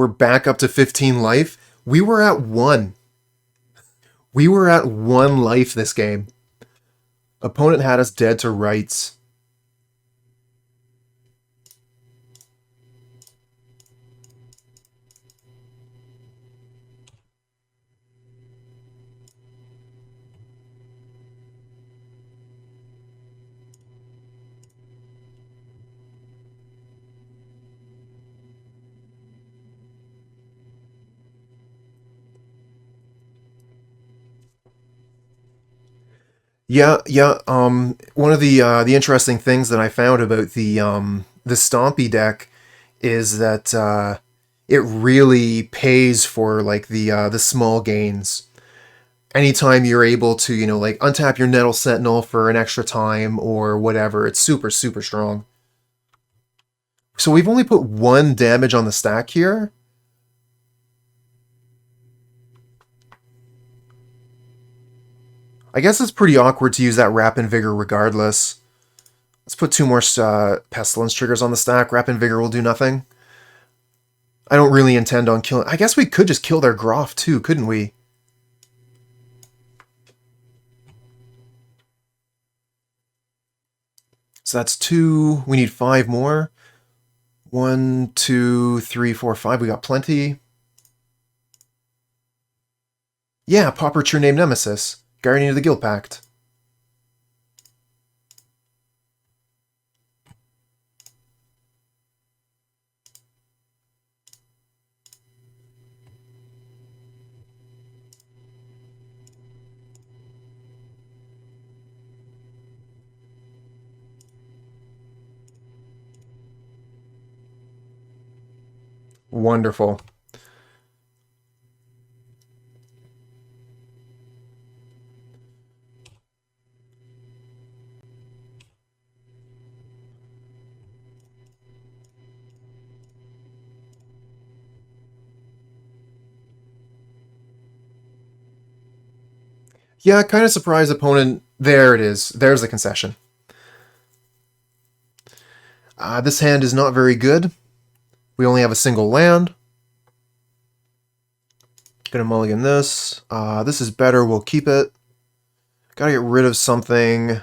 We're back up to 15 life. We were at 1. We were at 1 life this game. Opponent had us dead to rights. Yeah. One of the interesting things that I found about the Stompy deck is that it really pays for like the small gains. Anytime you're able to, like untap your Nettle Sentinel for an extra time or whatever, it's super, super strong. So we've only put 1 damage on the stack here. I guess it's pretty awkward to use that Rapid Vigor regardless. Let's put 2 more Pestilence triggers on the stack. Rapid Vigor will do nothing. I don't really intend on killing... I guess we could just kill their Groff too, couldn't we? So that's 2. We need 5 more. 1, 2, 3, 4, 5. We got plenty. Yeah, Pauper True Name Nemesis. Guardian of the Guildpact. Wonderful. Yeah, kind of surprised opponent. There it is. There's the concession. This hand is not very good. We only have a single land. Gonna mulligan this. This is better. We'll keep it. Gotta get rid of something.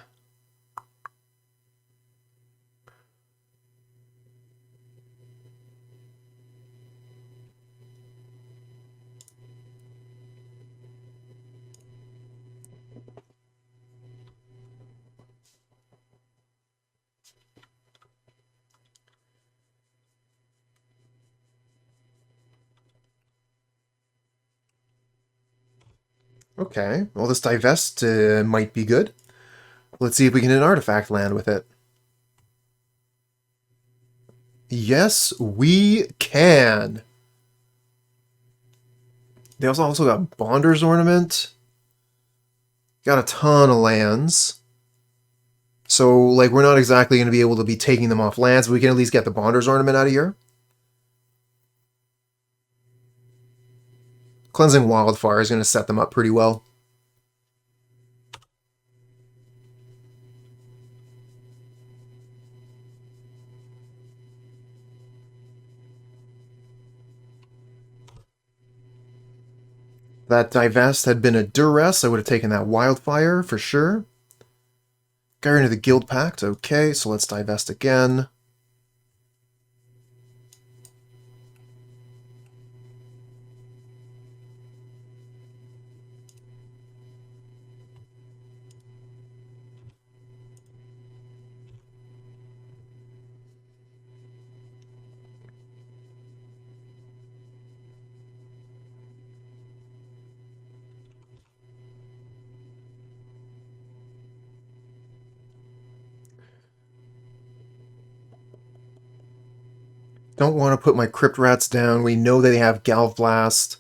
Okay, well this Divest might be good. Let's see if we can hit an artifact land with it. Yes, we can. They also got Bonder's Ornament. Got a ton of lands. So, like, we're not exactly going to be able to be taking them off lands, but we can at least get the Bonder's Ornament out of here. Cleansing Wildfire is going to set them up pretty well. That Divest had been a Duress, I would have taken that Wildfire for sure. Guardian of the Guildpact, okay, so let's Divest again. Don't want to put my Crypt Rats down. We know they have Galv Blast.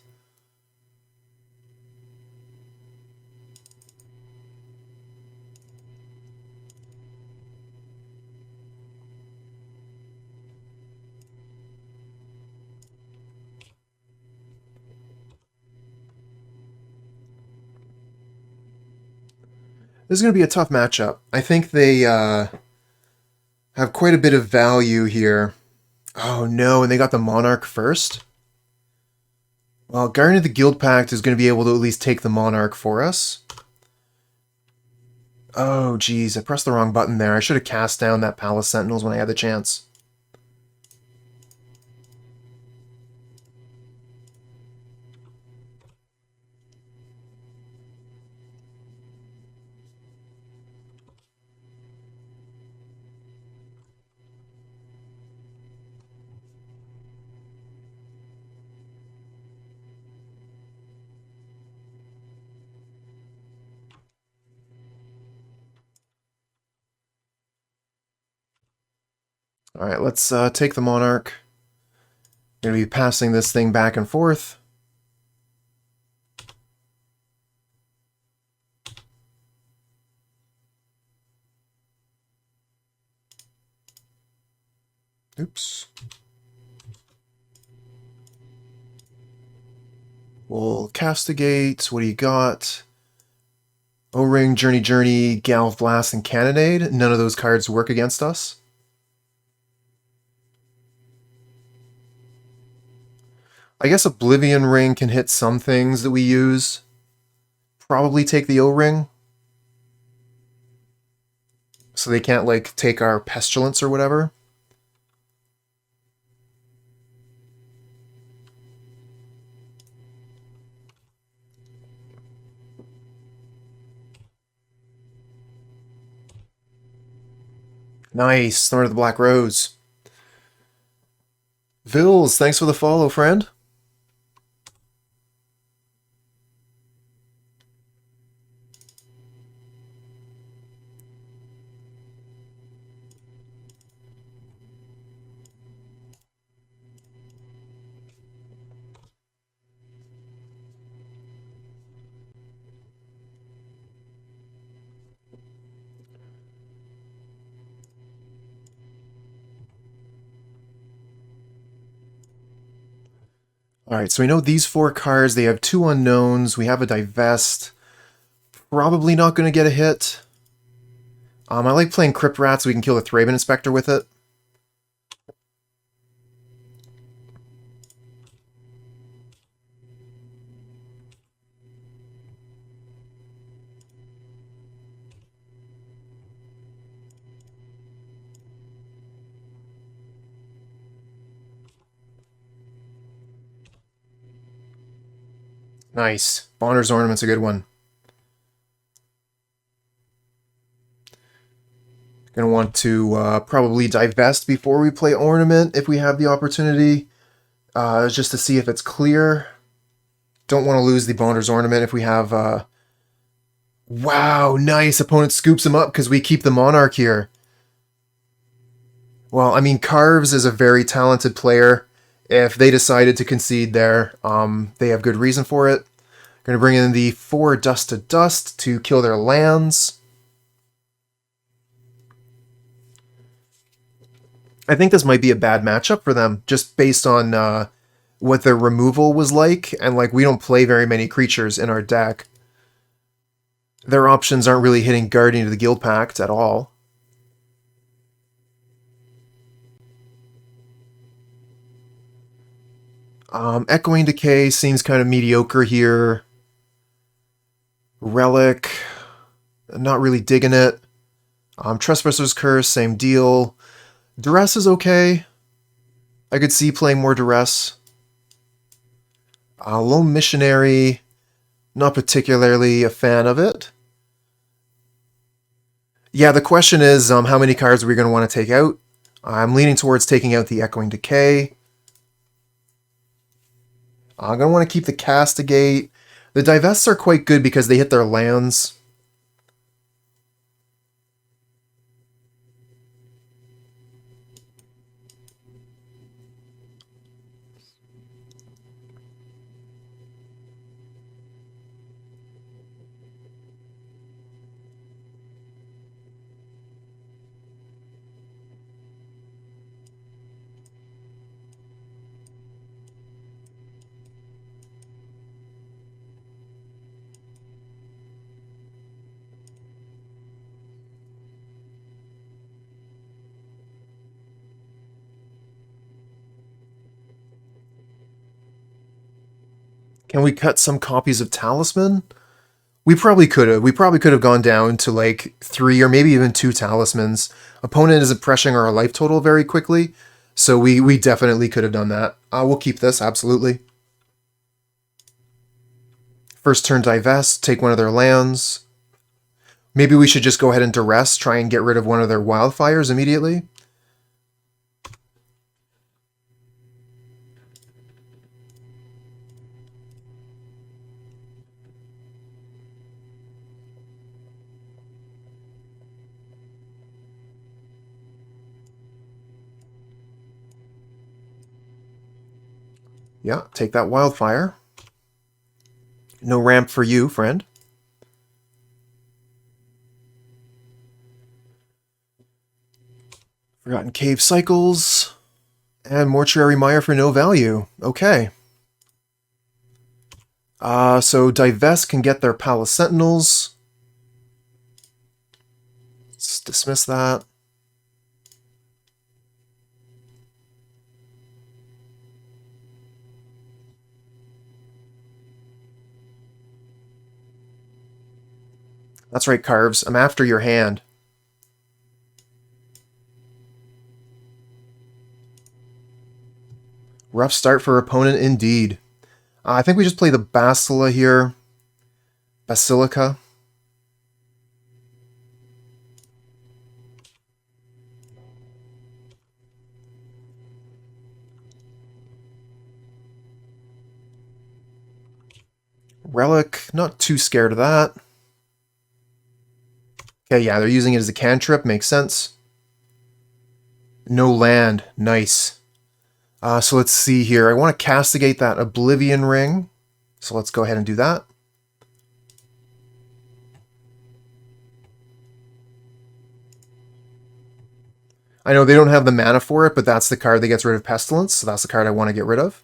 This is going to be a tough matchup. I think they have quite a bit of value here. Oh no, and they got the Monarch first? Well, Guardian of the Guildpact is going to be able to at least take the Monarch for us. Oh, geez, I pressed the wrong button there. I should have cast down that Palace Sentinels when I had the chance. Alright, let's take the Monarch. Going to be passing this thing back and forth. Oops. We'll Castigate. What do you got? O-Ring, Journey, Galv Blast, and Cannonade. None of those cards work against us. I guess Oblivion Ring can hit some things that we use. Probably take the O-Ring. So they can't, like, take our Pestilence or whatever. Nice, Thorn of the Black Rose. Vils, thanks for the follow, friend. Alright, so we know these 4 cards, they have 2 unknowns, we have a Divest. Probably not going to get a hit. I like playing Crypt Rats so we can kill the Thraben Inspector with it. Nice. Bonner's Ornament's a good one. Gonna want to probably Divest before we play Ornament if we have the opportunity. Just to see if it's clear. Don't want to lose the Bonner's Ornament if we have... Wow, nice! Opponent scoops him up because we keep the Monarch here. Well, I mean, Carves is a very talented player. If they decided to concede there, they have good reason for it. Going to bring in the 4 Dust to Dust to kill their lands. I think this might be a bad matchup for them, just based on what their removal was like, and like we don't play very many creatures in our deck. Their options aren't really hitting Guardian of the Guildpact at all. Echoing Decay seems kind of mediocre here. Relic, not really digging it. Trespasser's Curse, same deal. Duress is okay. I could see playing more Duress. Lone Missionary, not particularly a fan of it. Yeah, the question is how many cards are we going to want to take out? I'm leaning towards taking out the Echoing Decay. I'm going to want to keep the Castigate. The Divests are quite good because they hit their lands. Can we cut some copies of Talisman? We probably could have. We probably could have gone down to like 3 or maybe even 2 talismans. Opponent isn't pressuring our life total very quickly, so we definitely could have done that. We'll keep this, absolutely. First turn Divest, take one of their lands. Maybe we should just go ahead and Duress, try and get rid of one of their Wildfires immediately. Yeah, take that Wildfire. No ramp for you, friend. Forgotten Cave Cycles. And Mortuary Mire for no value. Okay. So Divest can get their Palace Sentinels. Let's dismiss that. That's right, Carves. I'm after your hand. Rough start for opponent indeed. I think we just play the Basilica here. Basilica. Relic, not too scared of that. Okay, yeah, they're using it as a cantrip, makes sense. No land, nice. So let's see here. I want to castigate that Oblivion Ring. So let's go ahead and do that. I know they don't have the mana for it, but that's the card that gets rid of Pestilence, so that's the card I want to get rid of.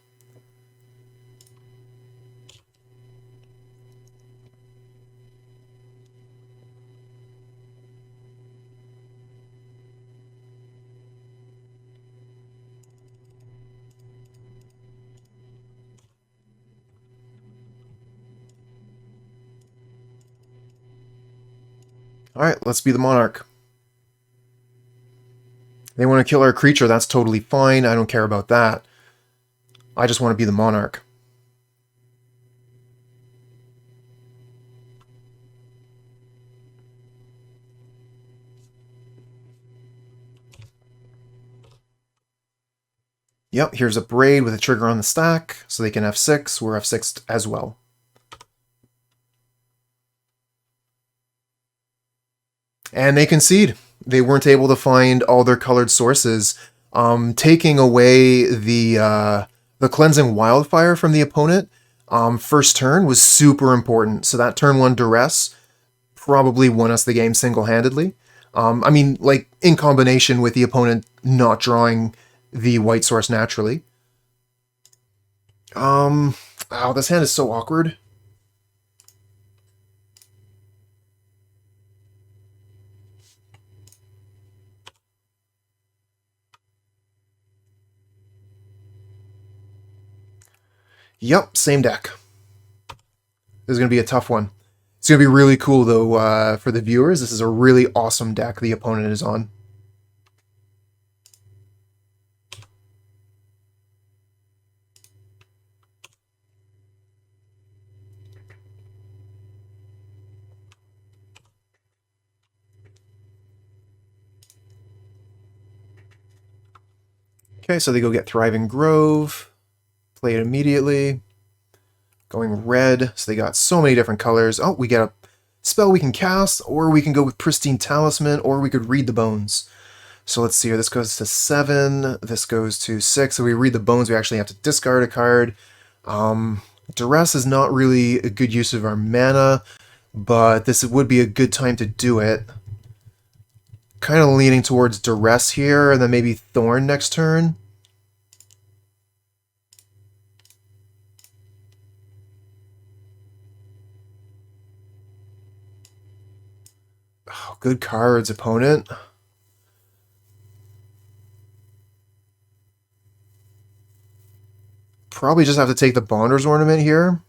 Alright, let's be the Monarch. They want to kill our creature, that's totally fine. I don't care about that. I just want to be the Monarch. Yep, here's a Braid with a trigger on the stack, so they can F6. We're F6'd as well. And they concede. They weren't able to find all their colored sources. Taking away the cleansing Wildfire from the opponent first turn was super important. So that turn 1 Duress probably won us the game single-handedly. I mean, like, in combination with the opponent not drawing the white source naturally. Oh, this hand is so awkward. Yep, same deck. This is going to be a tough one. It's going to be really cool, though, for the viewers. This is a really awesome deck the opponent is on. Okay, so they go get Thriving Grove. Play it immediately. Going red, so they got so many different colors. Oh, we get a spell we can cast, or we can go with Pristine Talisman, or we could read the bones. So let's see here. This goes to 7. This goes to 6. So we read the bones, we actually have to discard a card. Duress is not really a good use of our mana, but this would be a good time to do it. Kind of leaning towards Duress here, and then maybe Thorn next turn. Oh, good cards, opponent. Probably just have to take the Bonder's Ornament here.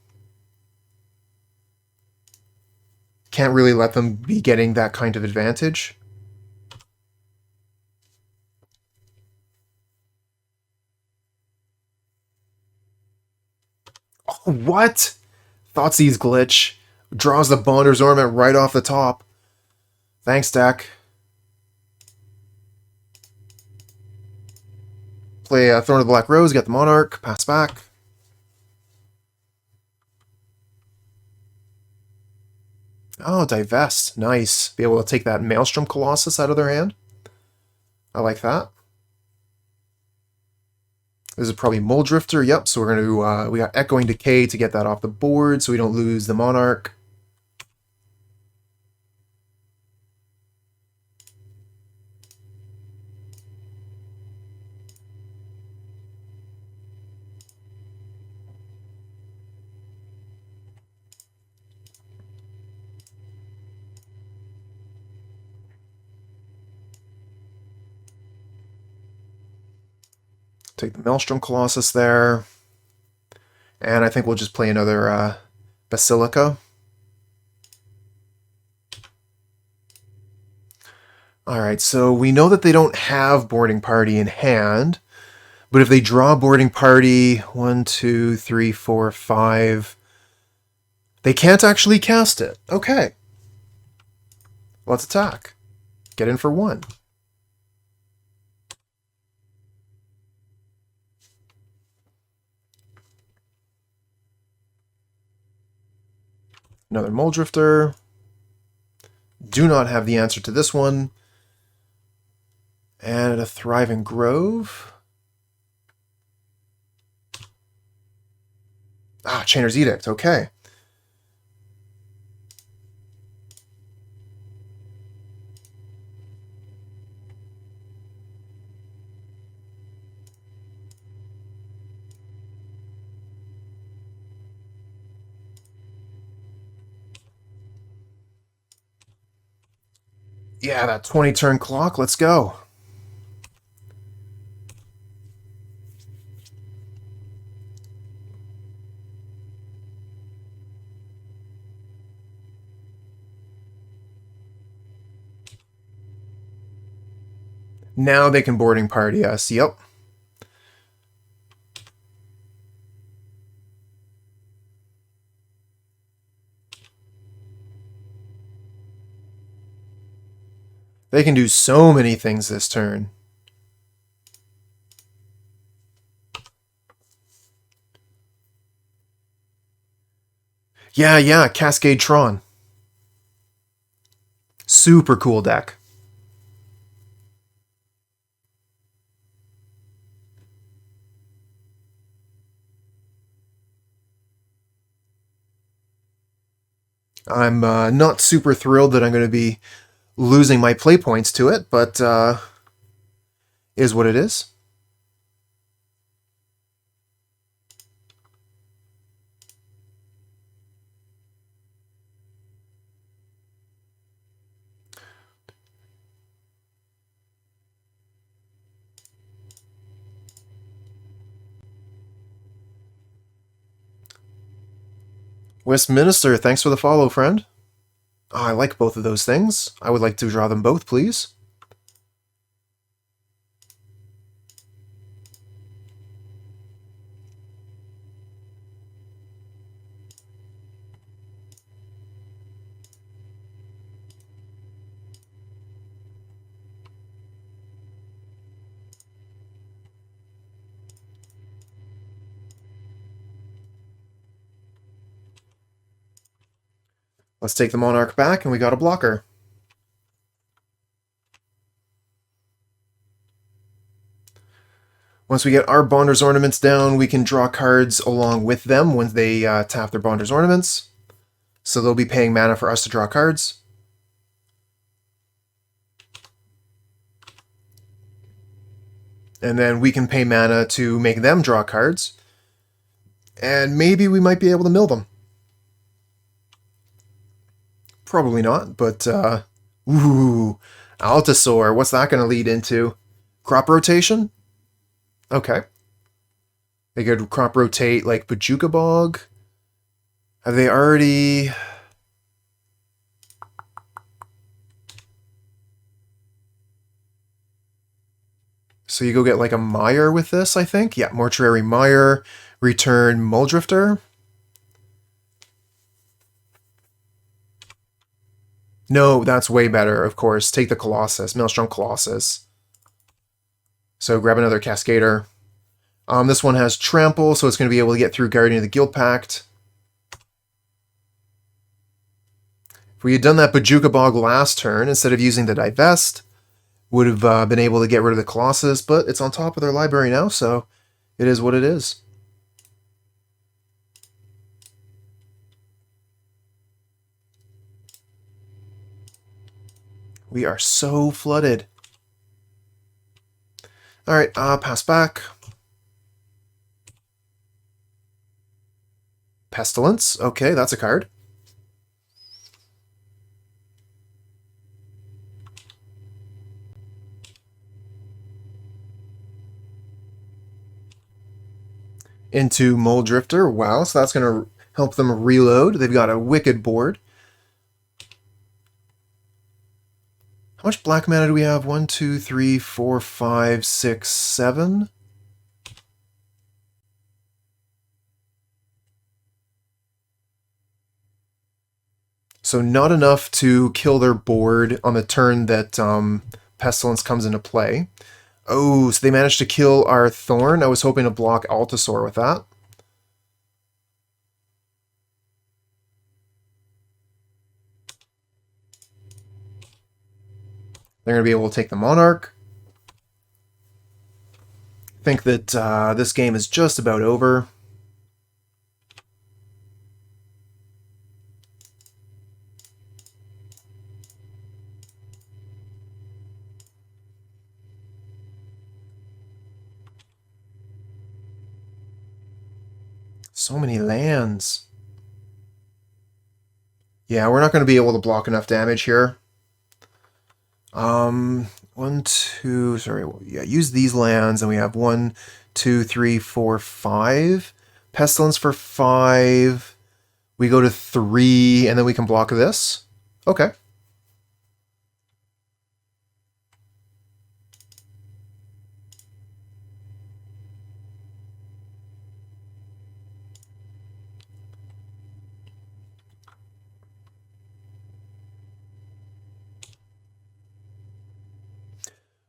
Can't really let them be getting that kind of advantage. Oh, what? Thoughtseize glitch. Draws the Bonder's Ornament right off the top. Thanks, deck. Play Thorn of the Black Rose, get the Monarch, pass back. Oh, Divest. Nice. Be able to take that Maelstrom Colossus out of their hand. I like that. This is probably Mole Drifter. Yep, so we're going to... we got Echoing Decay to get that off the board so we don't lose the Monarch. Take the Maelstrom Colossus there. And I think we'll just play another Basilica. Alright, so we know that they don't have Boarding Party in hand. But if they draw Boarding Party, 1, 2, 3, 4, 5... They can't actually cast it. Okay. Let's attack. Get in for 1. Another Mole Drifter. Do not have the answer to this one. And a Thriving Grove. Ah, Chainer's Edict. Okay. Yeah, that 20-turn clock. Let's go. Now they can Boarding Party us. Yep. They can do so many things this turn. Yeah, Cascade Tron. Super cool deck. I'm not super thrilled that I'm going to be losing my play points to it, but is what it is. Westminster, thanks for the follow, friend. Oh, I like both of those things. I would like to draw them both, please. Let's take the Monarch back, and we got a blocker. Once we get our Bonder's Ornaments down, we can draw cards along with them when they tap their Bonder's Ornaments. So they'll be paying mana for us to draw cards. And then we can pay mana to make them draw cards. And maybe we might be able to mill them. Probably not, but, ooh, Altasaur, what's that going to lead into? Crop rotation? Okay. They could crop rotate, like, Bojuka Bog. Have they already... So you go get like a Mire with this, I think. Yeah, Mortuary Mire, return Muldrifter. No, that's way better, of course. Take the Colossus, Maelstrom Colossus. So grab another Cascader. This one has Trample, so it's going to be able to get through Guardian of the Guildpact. If we had done that Bojuka Bog last turn, instead of using the Divest, would have been able to get rid of the Colossus, but it's on top of their library now, so it is what it is. We are so flooded. Alright, pass back. Pestilence. Okay, that's a card. Into Muldrifter. Wow, so that's going to help them reload. They've got a wicked board. How much black mana do we have? 1, 2, 3, 4, 5, 6, 7. So not enough to kill their board on the turn that Pestilence comes into play. Oh, so they managed to kill our Thorn. I was hoping to block Altasaur with that. They're going to be able to take the Monarch. I think that this game is just about over. So many lands. Yeah, we're not going to be able to block enough damage here. 1, 2, sorry, yeah, use these lands, and we have 1, 2, 3, 4, 5. Pestilence for 5. We go to 3, and then we can block this. Okay.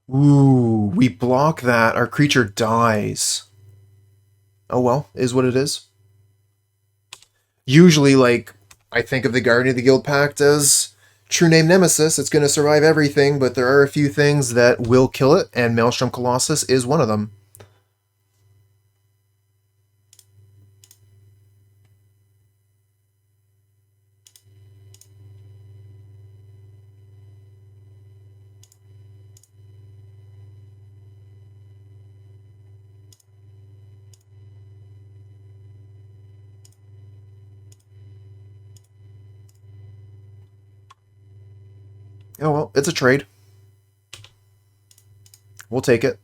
Ooh, we block that. Our creature dies. Oh well, is what it is. Usually, like, I think of the Guardian of the Guildpact as true name Nemesis. It's going to survive everything, but there are a few things that will kill it, and Maelstrom Colossus is one of them. Oh well, it's a trade. We'll take it.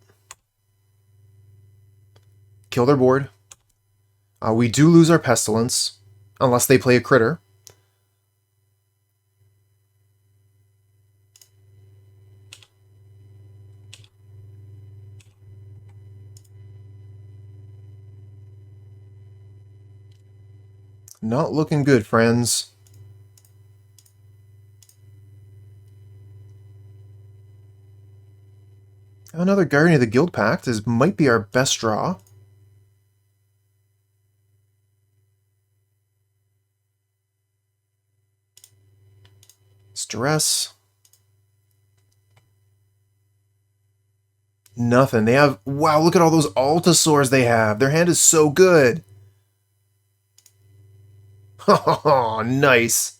Kill their board. We do lose our Pestilence, unless they play a critter. Not looking good, friends. Another Guardian of the Guildpact might be our best draw. It's Duress. Nothing. They have... Wow, look at all those Altasaurs they have. Their hand is so good. Oh, nice.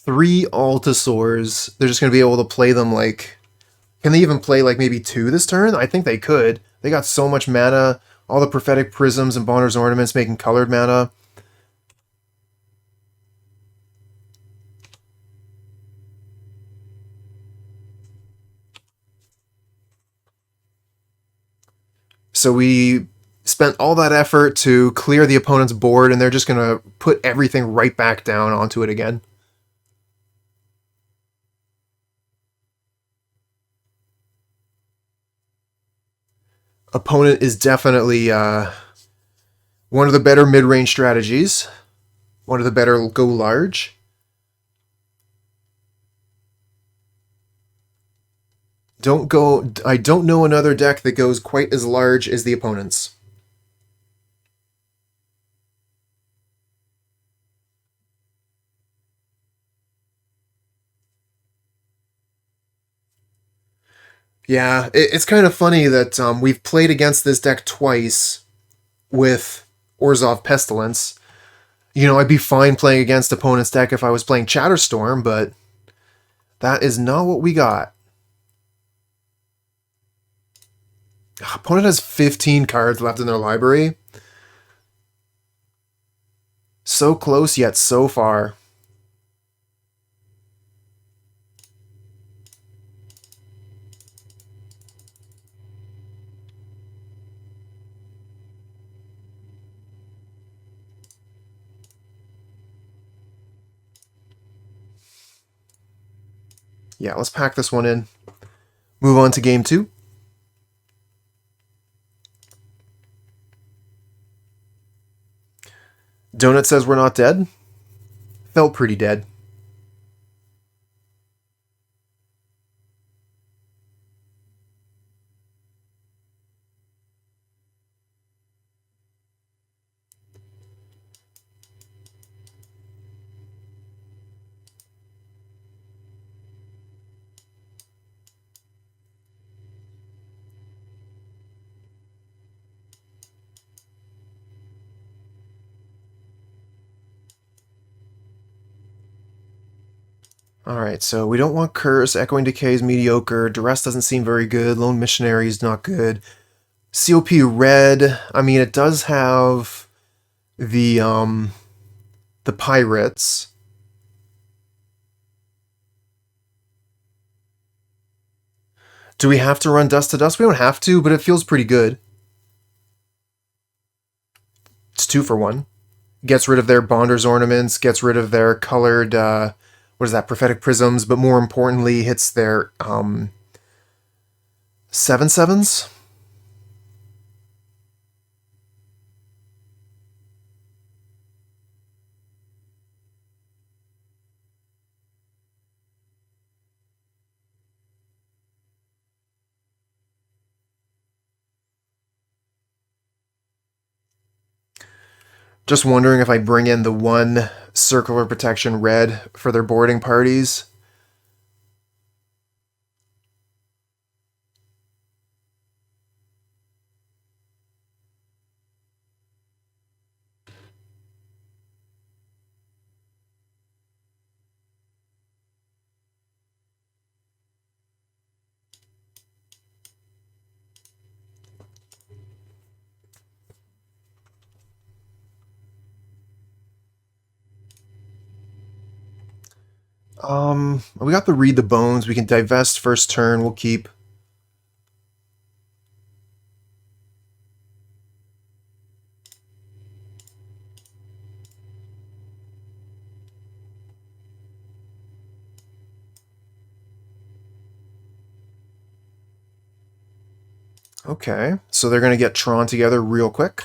Three Altasaurs. They're just going to be able to play them like... Can they even play like maybe 2 this turn? I think they could. They got so much mana. All the Prophetic Prisms and Bonder's Ornaments making colored mana. So we spent all that effort to clear the opponent's board, and they're just going to put everything right back down onto it again. Opponent is definitely one of the better mid-range strategies. One of the better go large. I don't know another deck that goes quite as large as the opponent's. Yeah, it's kind of funny that we've played against this deck twice with Orzhov Pestilence. You know, I'd be fine playing against opponent's deck if I was playing Chatterstorm, but that is not what we got. Opponent has 15 cards left in their library. So close, yet so far. Yeah, let's pack this one in. Move on to game 2. Donut says we're not dead. Felt pretty dead. Alright, so we don't want Curse. Echoing Decay is mediocre. Duress doesn't seem very good. Lone Missionary is not good. COP red. I mean, it does have the pirates. Do we have to run Dust to Dust? We don't have to, but it feels pretty good. It's 2 for 1. Gets rid of their Bonder's Ornaments, gets rid of their colored, what is that, Prophetic Prisms, but more importantly, hits their 7/7s. Just wondering if I bring in the 1 Circular Protection red for their boarding parties. We got the Read the Bones. We can divest first turn. We'll keep. Okay, so they're going to get Tron together real quick.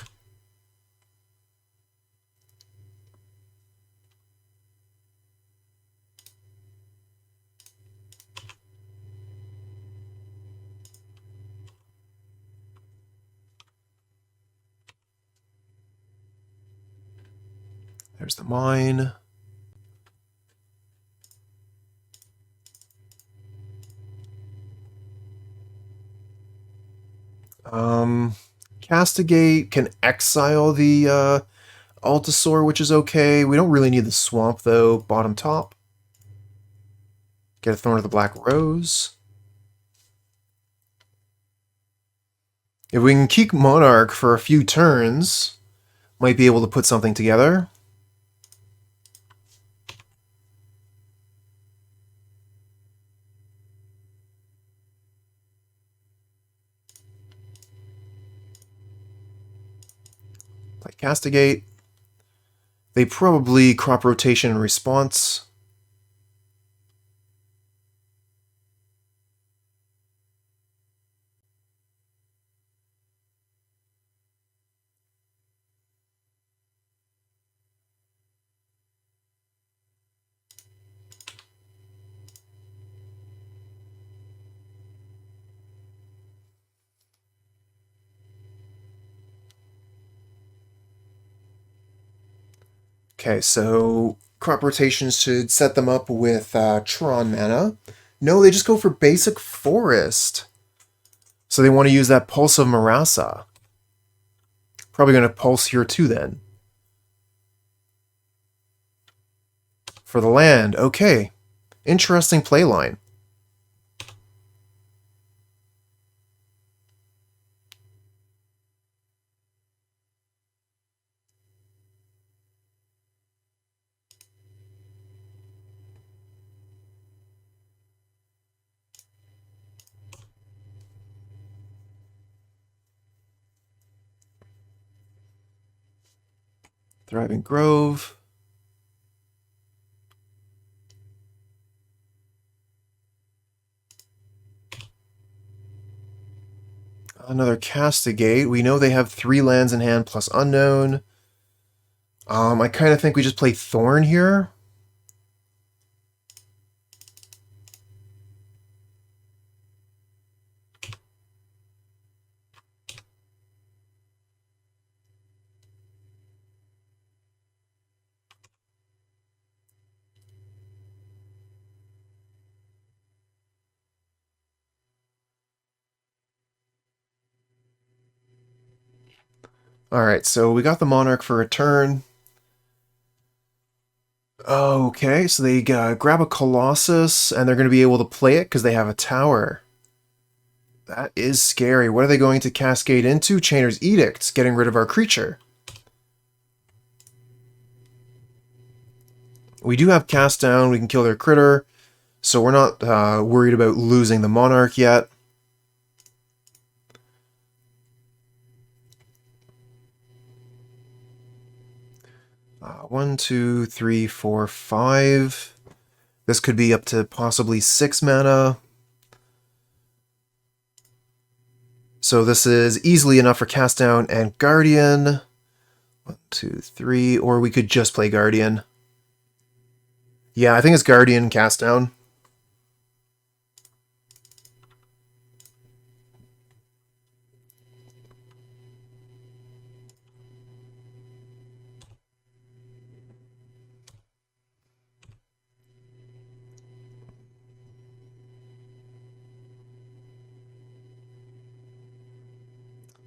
There's the mine. Castigate can exile the Altasaur, which is okay. We don't really need the swamp, though. Bottom top. Get a Thorn of the Black Rose. If we can keep Monarch for a few turns, might be able to put something together. Castigate. They probably crop rotation in response. Okay, so crop rotation should set them up with Tron mana. No, they just go for basic forest. So they want to use that Pulse of Marasa. Probably going to pulse here too then. For the land, okay. Interesting playline. Thriving Grove. Another Castigate. We know they have 3 lands in hand plus Unknown. I kind of think we just play Thorn here. Alright, so we got the Monarch for a turn. Okay, so they grab a Colossus, and they're going to be able to play it because they have a tower. That is scary. What are they going to cascade into? Chainer's Edict, getting rid of our creature. We do have Cast Down, we can kill their critter, so we're not worried about losing the Monarch yet. One, two, three, four, five. This could be up to possibly 6 mana. So this is easily enough for Cast Down and Guardian. 1, 2, 3, or we could just play Guardian. Yeah, I think it's Guardian, Cast Down.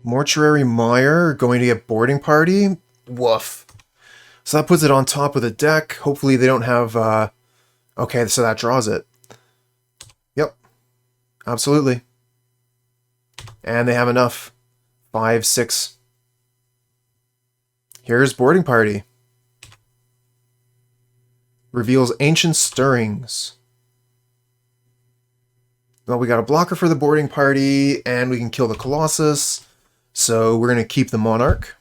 Mortuary Mire, going to get Boarding Party. Woof. So that puts it on top of the deck. Hopefully they don't have... Okay, so that draws it. Yep. Absolutely. And they have enough. 5, 6. Here's Boarding Party. Reveals Ancient Stirrings. Well, we got a blocker for the Boarding Party, and we can kill the Colossus. So we're going to keep the Monarch.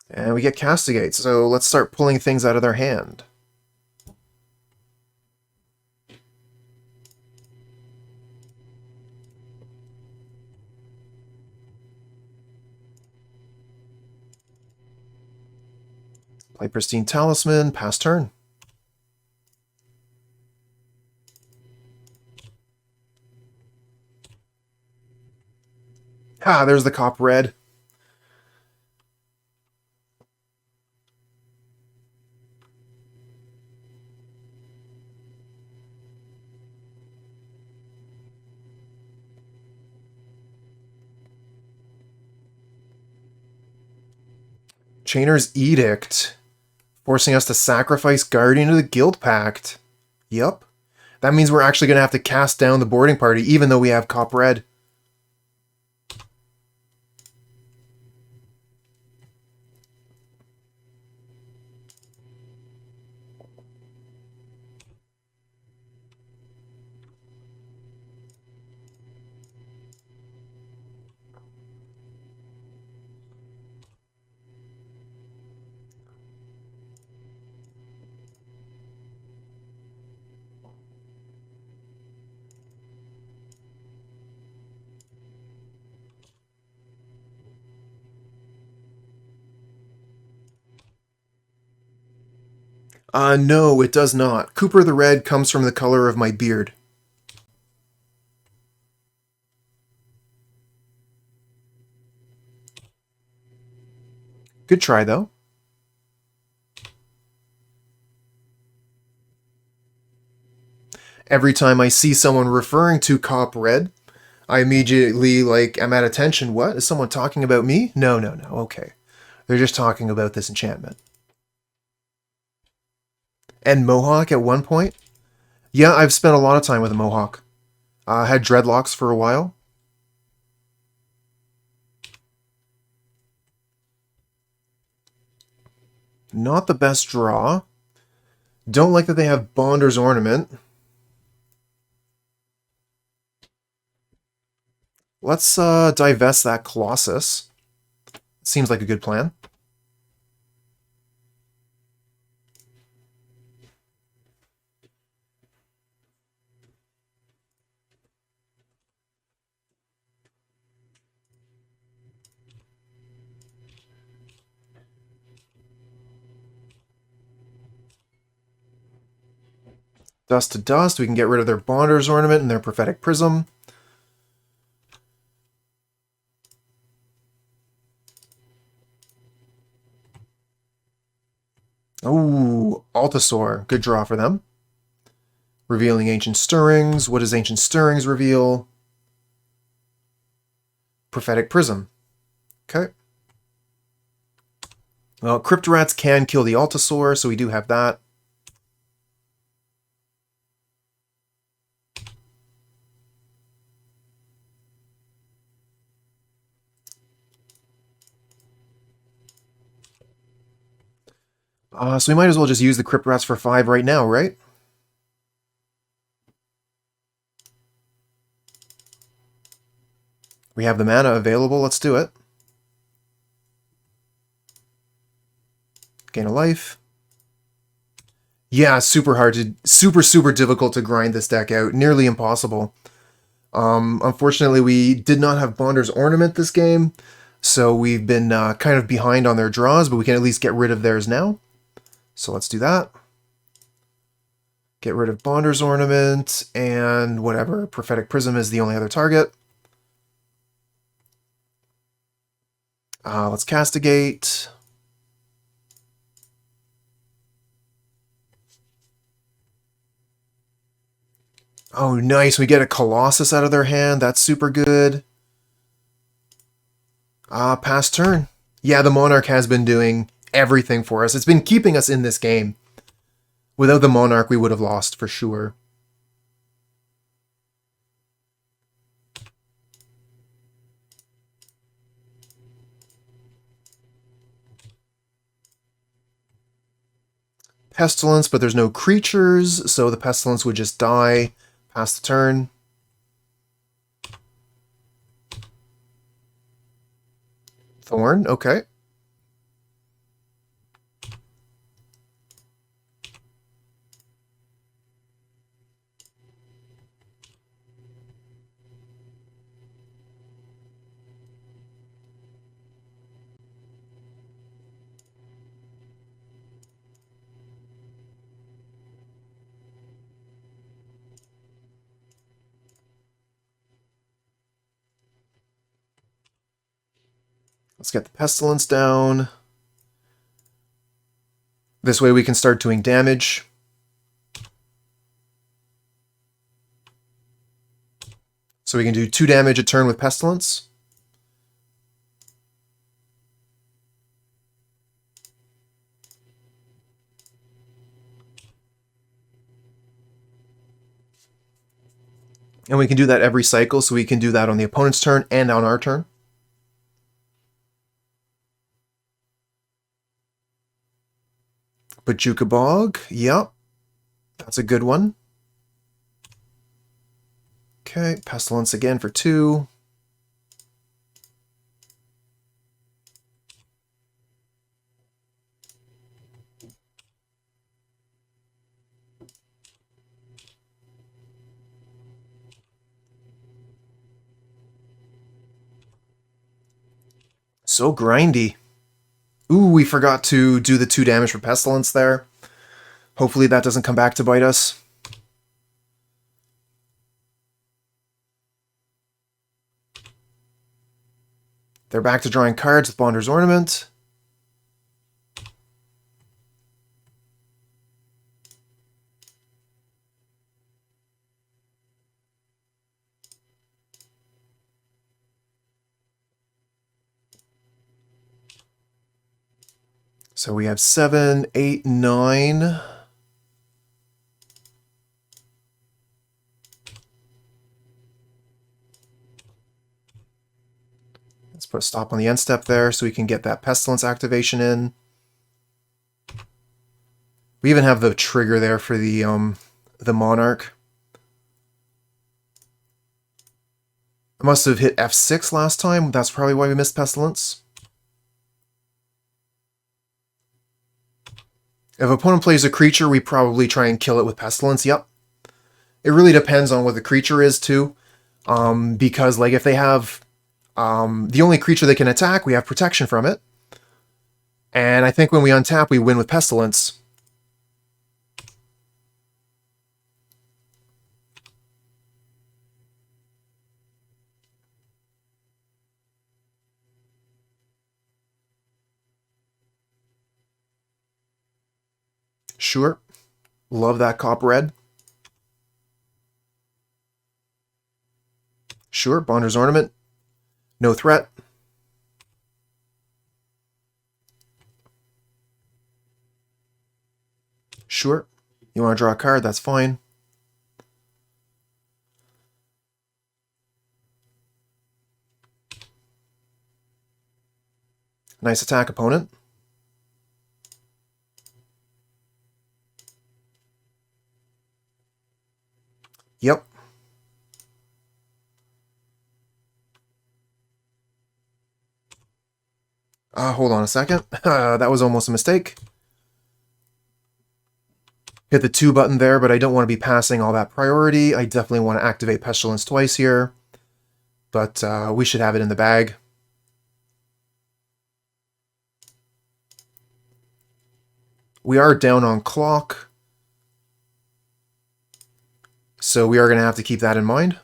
And we get Castigate, so let's start pulling things out of their hand. Play Pristine Talisman, pass turn. Ah, there's the Cop Red. Chainer's Edict, forcing us to sacrifice Guardian to the Guildpact. Yup. That means we're actually going to have to cast down the Boarding Party, even though we have Cop Red. No, it does not. Cooper the Red comes from the color of my beard. Good try, though. Every time I see someone referring to Cop Red, I immediately, am at attention. What? Is someone talking about me? No, no, no. Okay. They're just talking about this enchantment. And Mohawk at one point? Yeah, I've spent a lot of time with a Mohawk. I had dreadlocks for a while. Not the best draw. Don't like that they have Bonder's Ornament. Let's divest that Colossus. Seems like a good plan. Dust to dust. We can get rid of their Bonder's Ornament and their Prophetic Prism. Ooh, Altasaur. Good draw for them. Revealing Ancient Stirrings. What does Ancient Stirrings reveal? Prophetic Prism. Okay. Well, Crypt Rats can kill the Altasaur, so we do have that. So we might as well just use the Crypt Rats for 5 right now, right? We have the mana available, let's do it. Gain a life. Yeah, super hard to... Super difficult to grind this deck out. Nearly impossible. Unfortunately, we did not have Bonder's Ornament this game, so we've been kind of behind on their draws, but we can at least get rid of theirs now. So let's do that. Get rid of Bonder's Ornament, and whatever. Prophetic Prism is the only other target. Let's Castigate. Oh, nice. We get a Colossus out of their hand. That's super good. Pass turn. Yeah, the Monarch has been doing everything for us. It's been keeping us in this game. Without the Monarch, we would have lost for sure. Pestilence, but there's no creatures, so the Pestilence would just die. Pass the turn. Thorn, okay. Let's get the Pestilence down. This way we can start doing damage. So we can do 2 damage a turn with Pestilence. And we can do that every cycle, so we can do that on the opponent's turn and on our turn. Bojuka Bog, yep. That's a good one. Okay, Pestilence again for 2. So grindy. Ooh, we forgot to do the 2 damage for Pestilence there. Hopefully that doesn't come back to bite us. They're back to drawing cards with Bonder's Ornament. So we have 7, 8, 9. Let's put a stop on the end step there so we can get that Pestilence activation in. We even have the trigger there for the Monarch. I must have hit F6 last time. That's probably why we missed Pestilence. If opponent plays a creature, we probably try and kill it with Pestilence. Yep. It really depends on what the creature is, too. Because, like, if they have the only creature they can attack, we have protection from it. And I think when we untap, we win with Pestilence. Sure. Love that Cop Red. Sure. Bonder's Ornament. No threat. Sure. You want to draw a card, that's fine. Nice attack, opponent. Yep. Hold on a second. That was almost a mistake. Hit the 2 button there, but I don't want to be passing all that priority. I definitely want to activate Pestilence twice here. But we should have it in the bag. We are down on clock. So we are going to have to keep that in mind.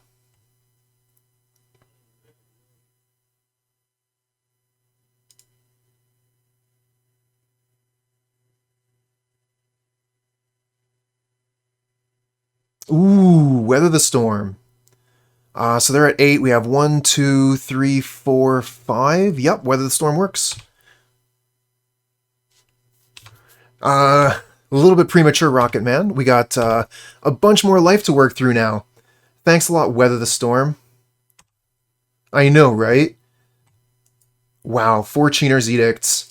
Ooh, Weather the Storm. So they're at 8. We have 1, 2, 3, 4, 5. Yep, Weather the Storm works. A little bit premature, Rocket Man. We got a bunch more life to work through now. Thanks a lot, Weather the Storm. I know, right? Wow, 4 Chainer's Edicts.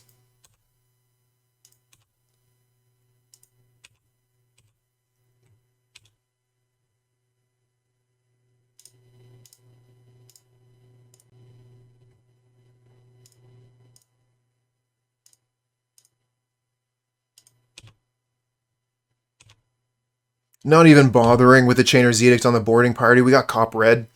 Not even bothering with the Chainer's Edict on the boarding party. We got Cop Red.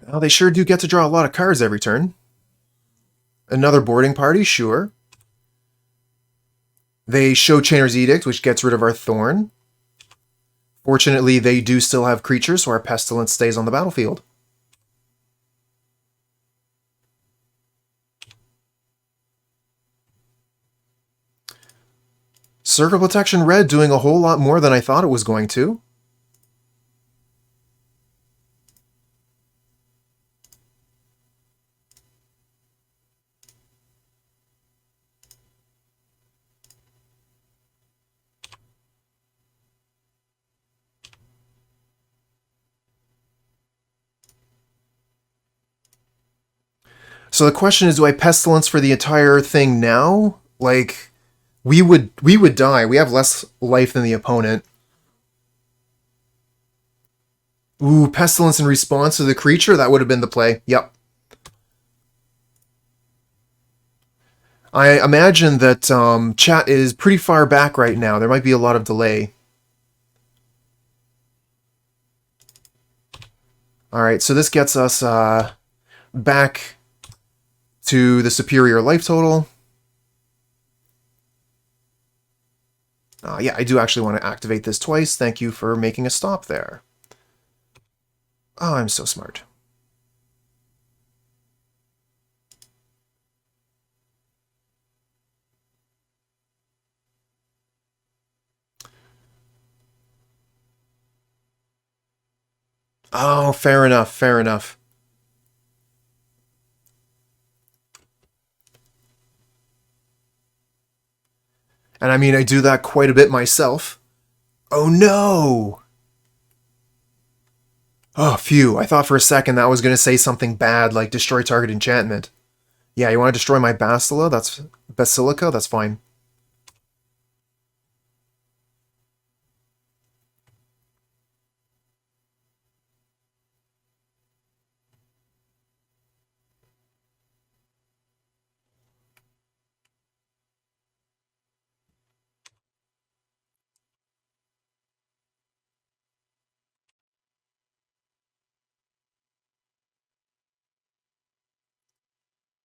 Well, they sure do get to draw a lot of cards every turn. Another boarding party, sure. They show Chainer's Edict, which gets rid of our Thorn. Fortunately, they do still have creatures, so our Pestilence stays on the battlefield. Circle Protection Red doing a whole lot more than I thought it was going to. So the question is, do I Pestilence for the entire thing now? Like, we would die. We have less life than the opponent. Ooh, Pestilence in response to the creature? That would have been the play. Yep. I imagine that chat is pretty far back right now. There might be a lot of delay. Alright, so this gets us back to the superior life total. Yeah, I do actually want to activate this twice. Thank you for making a stop there. Oh, I'm so smart. Oh, fair enough, fair enough. And I mean, I do that quite a bit myself. Oh no! Oh, phew. I thought for a second that was going to say something bad, like destroy target enchantment. Yeah, you want to destroy my Basilica? That's fine.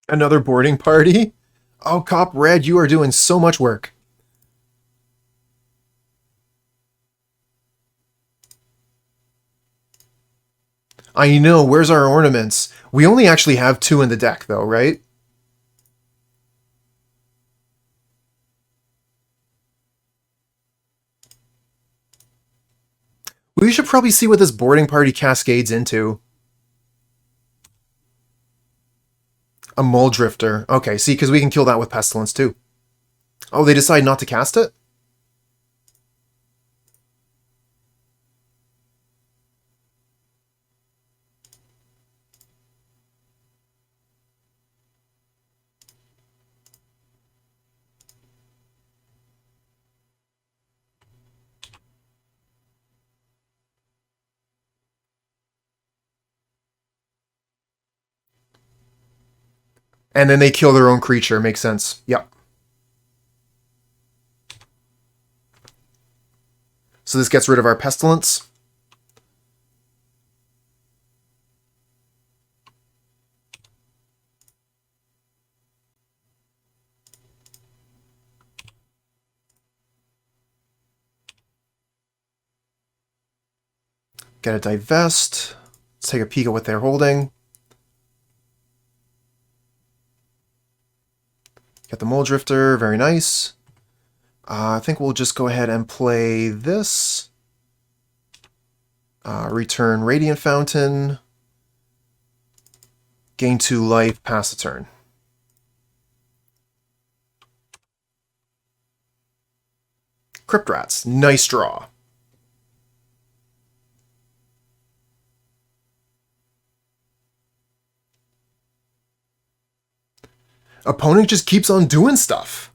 Another boarding party? Oh, Cop Red, you are doing so much work. I know, where's our ornaments? We only actually have 2 in the deck, though, right? We should probably see what this boarding party cascades into. A Mole Drifter. Okay, see, because we can kill that with Pestilence, too. Oh, they decide not to cast it? And then they kill their own creature. Makes sense. Yep. So this gets rid of our Pestilence. Get a Divest. Let's take a peek at what they're holding. Get the Mole Drifter. Very nice. I think we'll just go ahead and play this. Return Radiant Fountain. Gain 2 life, pass the turn. Crypt Rats. Nice draw. Opponent just keeps on doing stuff.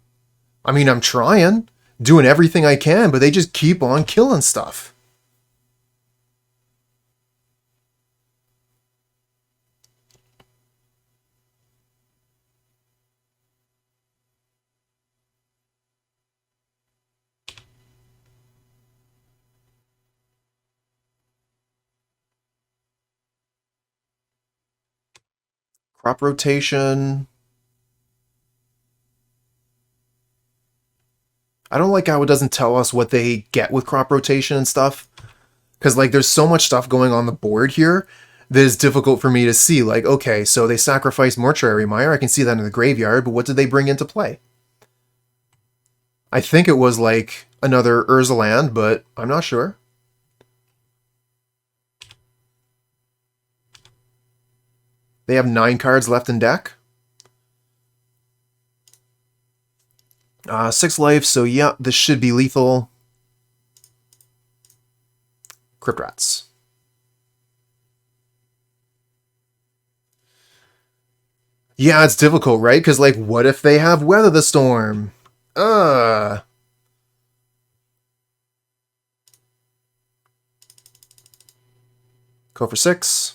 I mean, I'm trying, doing everything I can, but they just keep on killing stuff. Crop rotation. I don't like how it doesn't tell us what they get with crop rotation and stuff. Because, like, there's so much stuff going on the board here that is difficult for me to see. Like, okay, so they sacrificed Mortuary Mire. I can see that in the graveyard, but what did they bring into play? I think it was, like, another Urza land, but I'm not sure. They have 9 cards left in deck. 6 life, so yeah, this should be lethal. Crypt Rats. Yeah, it's difficult, right? Because, like, what if they have Weather the Storm? Go for 6.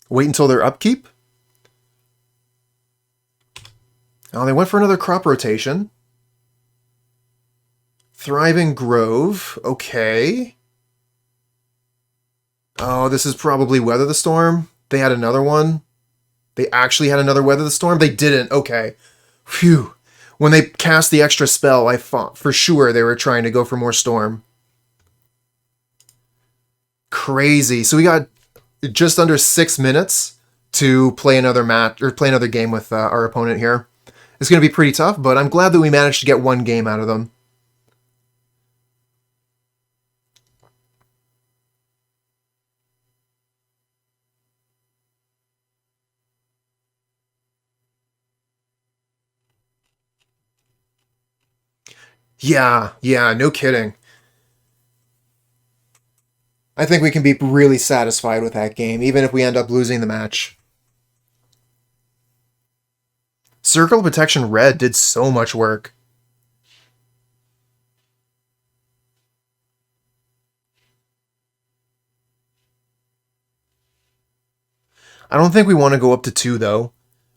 Wait until their upkeep? Oh, they went for another crop rotation. Thriving Grove. Okay. Oh, this is probably Weather the Storm. They had another one. They actually had another Weather the Storm? They didn't. Okay. Phew. When they cast the extra spell, I thought for sure they were trying to go for more Storm. Crazy. So we got just under 6 minutes to play another match, or play another game with our opponent here. It's going to be pretty tough, but I'm glad that we managed to get one game out of them. Yeah, no kidding. I think we can be really satisfied with that game, even if we end up losing the match. Circle of Protection Red did so much work. I don't think we want to go up to 2 though.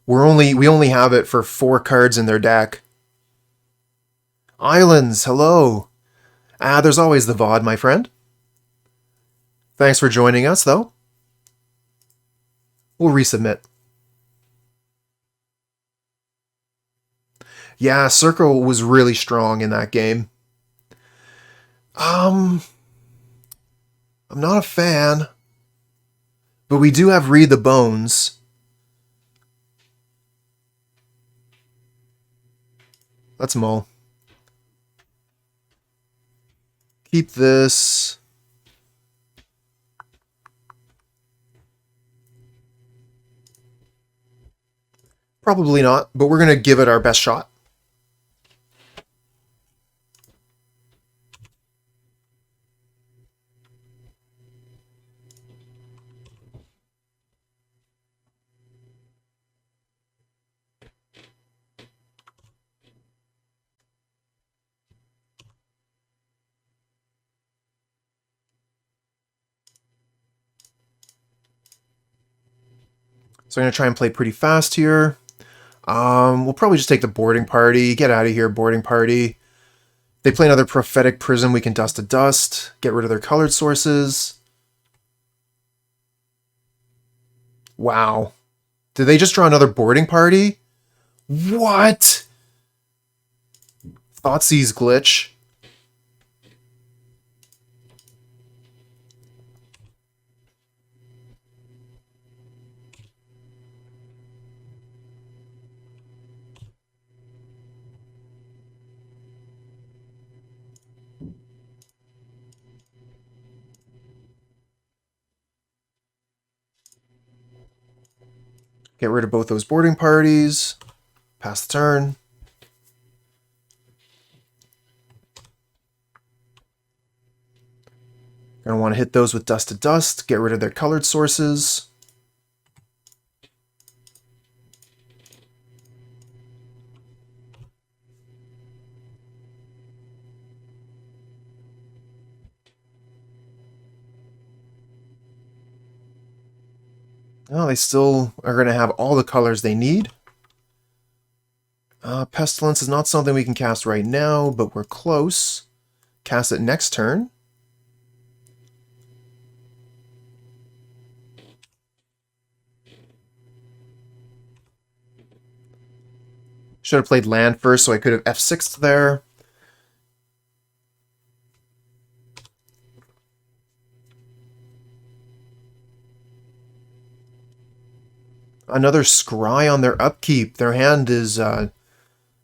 We only have it for 4 cards in their deck. Islands, hello. There's always the VOD, my friend. Thanks for joining us, though. We'll resubmit. Yeah, Circle was really strong in that game. I'm not a fan. But we do have Read the Bones. Let's mull. Keep this. Probably not, but we're going to give it our best shot. So I'm going to try and play pretty fast here. We'll probably just take the boarding party. Get out of here, boarding party. They play another Prophetic Prism. We can dust to dust. Get rid of their colored sources. Wow. Did they just draw another boarding party? What? Thoughtseize glitch. Get rid of both those boarding parties. Pass the turn. Gonna want to hit those with Dust to Dust. Get rid of their colored sources. Oh, they still are going to have all the colors they need. Pestilence is not something we can cast right now, but we're close. Cast it next turn. Should have played land first, so I could have F6'd there. Another scry on their upkeep. Their hand is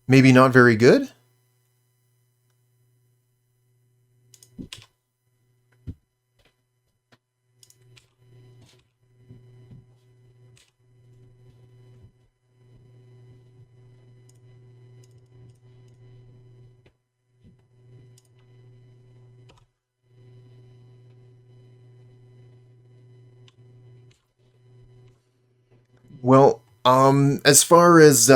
maybe not very good. Well, as far as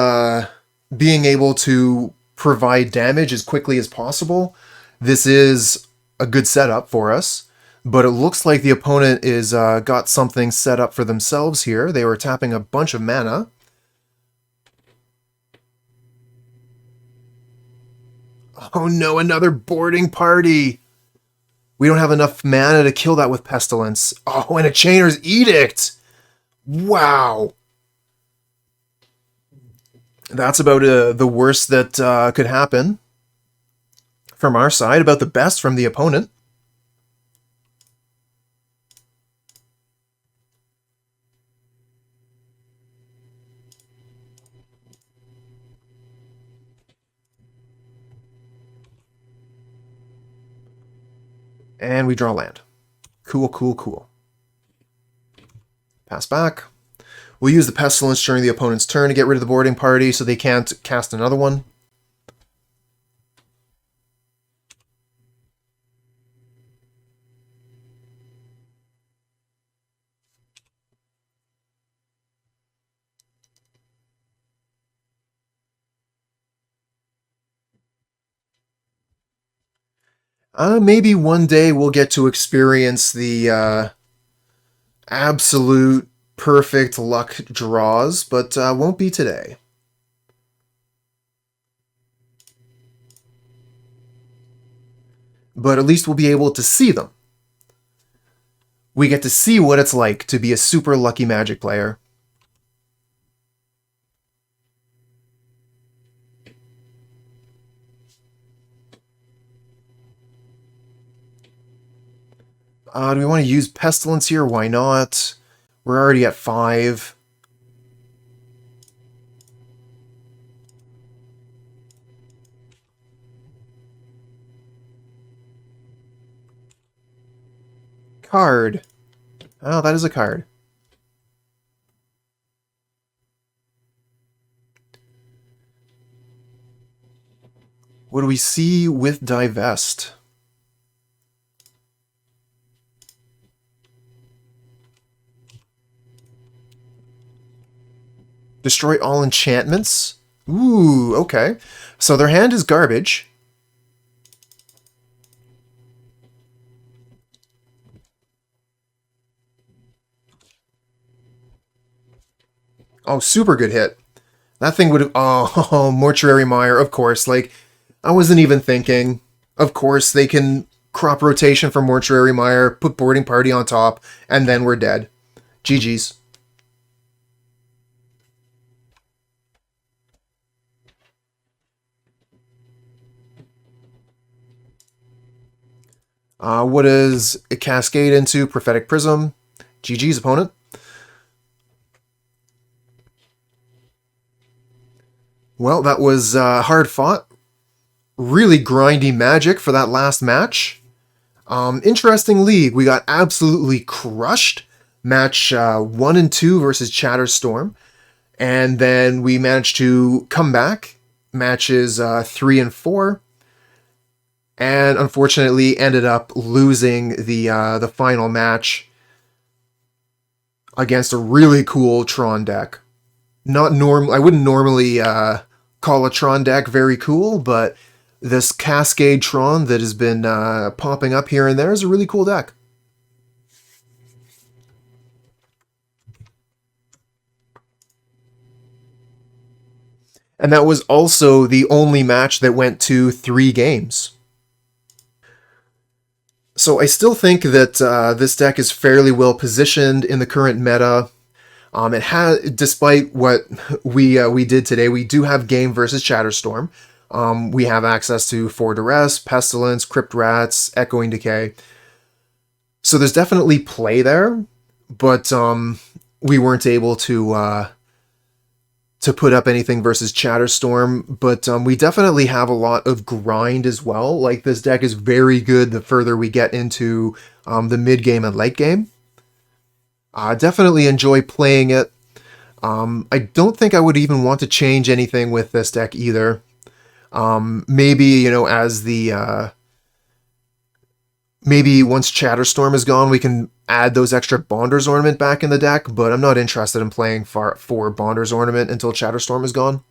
being able to provide damage as quickly as possible, this is a good setup for us. But it looks like the opponent is got something set up for themselves here. They were tapping a bunch of mana. Oh no, another boarding party! We don't have enough mana to kill that with Pestilence. Oh, and a Chainer's Edict! Wow! That's about the worst that could happen from our side, about the best from the opponent. And we draw land. Cool, cool, cool. Pass back. We'll use the Pestilence during the opponent's turn to get rid of the boarding party so they can't cast another one. Maybe one day we'll get to experience the absolute perfect luck draws, but won't be today. But at least we'll be able to see them. We get to see what it's like to be a super lucky Magic player. Do we want to use Pestilence here? Why not? We're already at 5. Card. Oh, that is a card. What do we see with Divest? Destroy all enchantments? Ooh, okay. So their hand is garbage. Oh, super good hit. That thing would have... Oh, Mortuary Mire, of course. Like, I wasn't even thinking. Of course, they can crop rotation for Mortuary Mire, put Boarding Party on top, and then we're dead. GG's. What does a Cascade into? Prophetic Prism. GG's, opponent. Well, that was hard fought. Really grindy Magic for that last match. Interesting league. We got absolutely crushed. Match 1 and 2 versus Chatterstorm. And then we managed to come back. Matches 3 and 4. And unfortunately ended up losing the final match against a really cool Tron deck. I wouldn't normally call a Tron deck very cool, but this Cascade Tron that has been popping up here and there is a really cool deck. And that was also the only match that went to 3 games. So I still think that this deck is fairly well positioned in the current meta. It has, despite what we did today, we do have game versus Chatterstorm. We have access to 4 Duress, Pestilence, Crypt Rats, Echoing Decay. So there's definitely play there, but we weren't able to put up anything versus Chatterstorm, but we definitely have a lot of grind as well. Like, this deck is very good the further we get into the mid-game and late game. Definitely enjoy playing it. I don't think I would even want to change anything with this deck either. Maybe, you know, as the... maybe once Chatterstorm is gone, we can add those extra Bonders Ornament back in the deck, but I'm not interested in playing for Bonders Ornament until Chatterstorm is gone.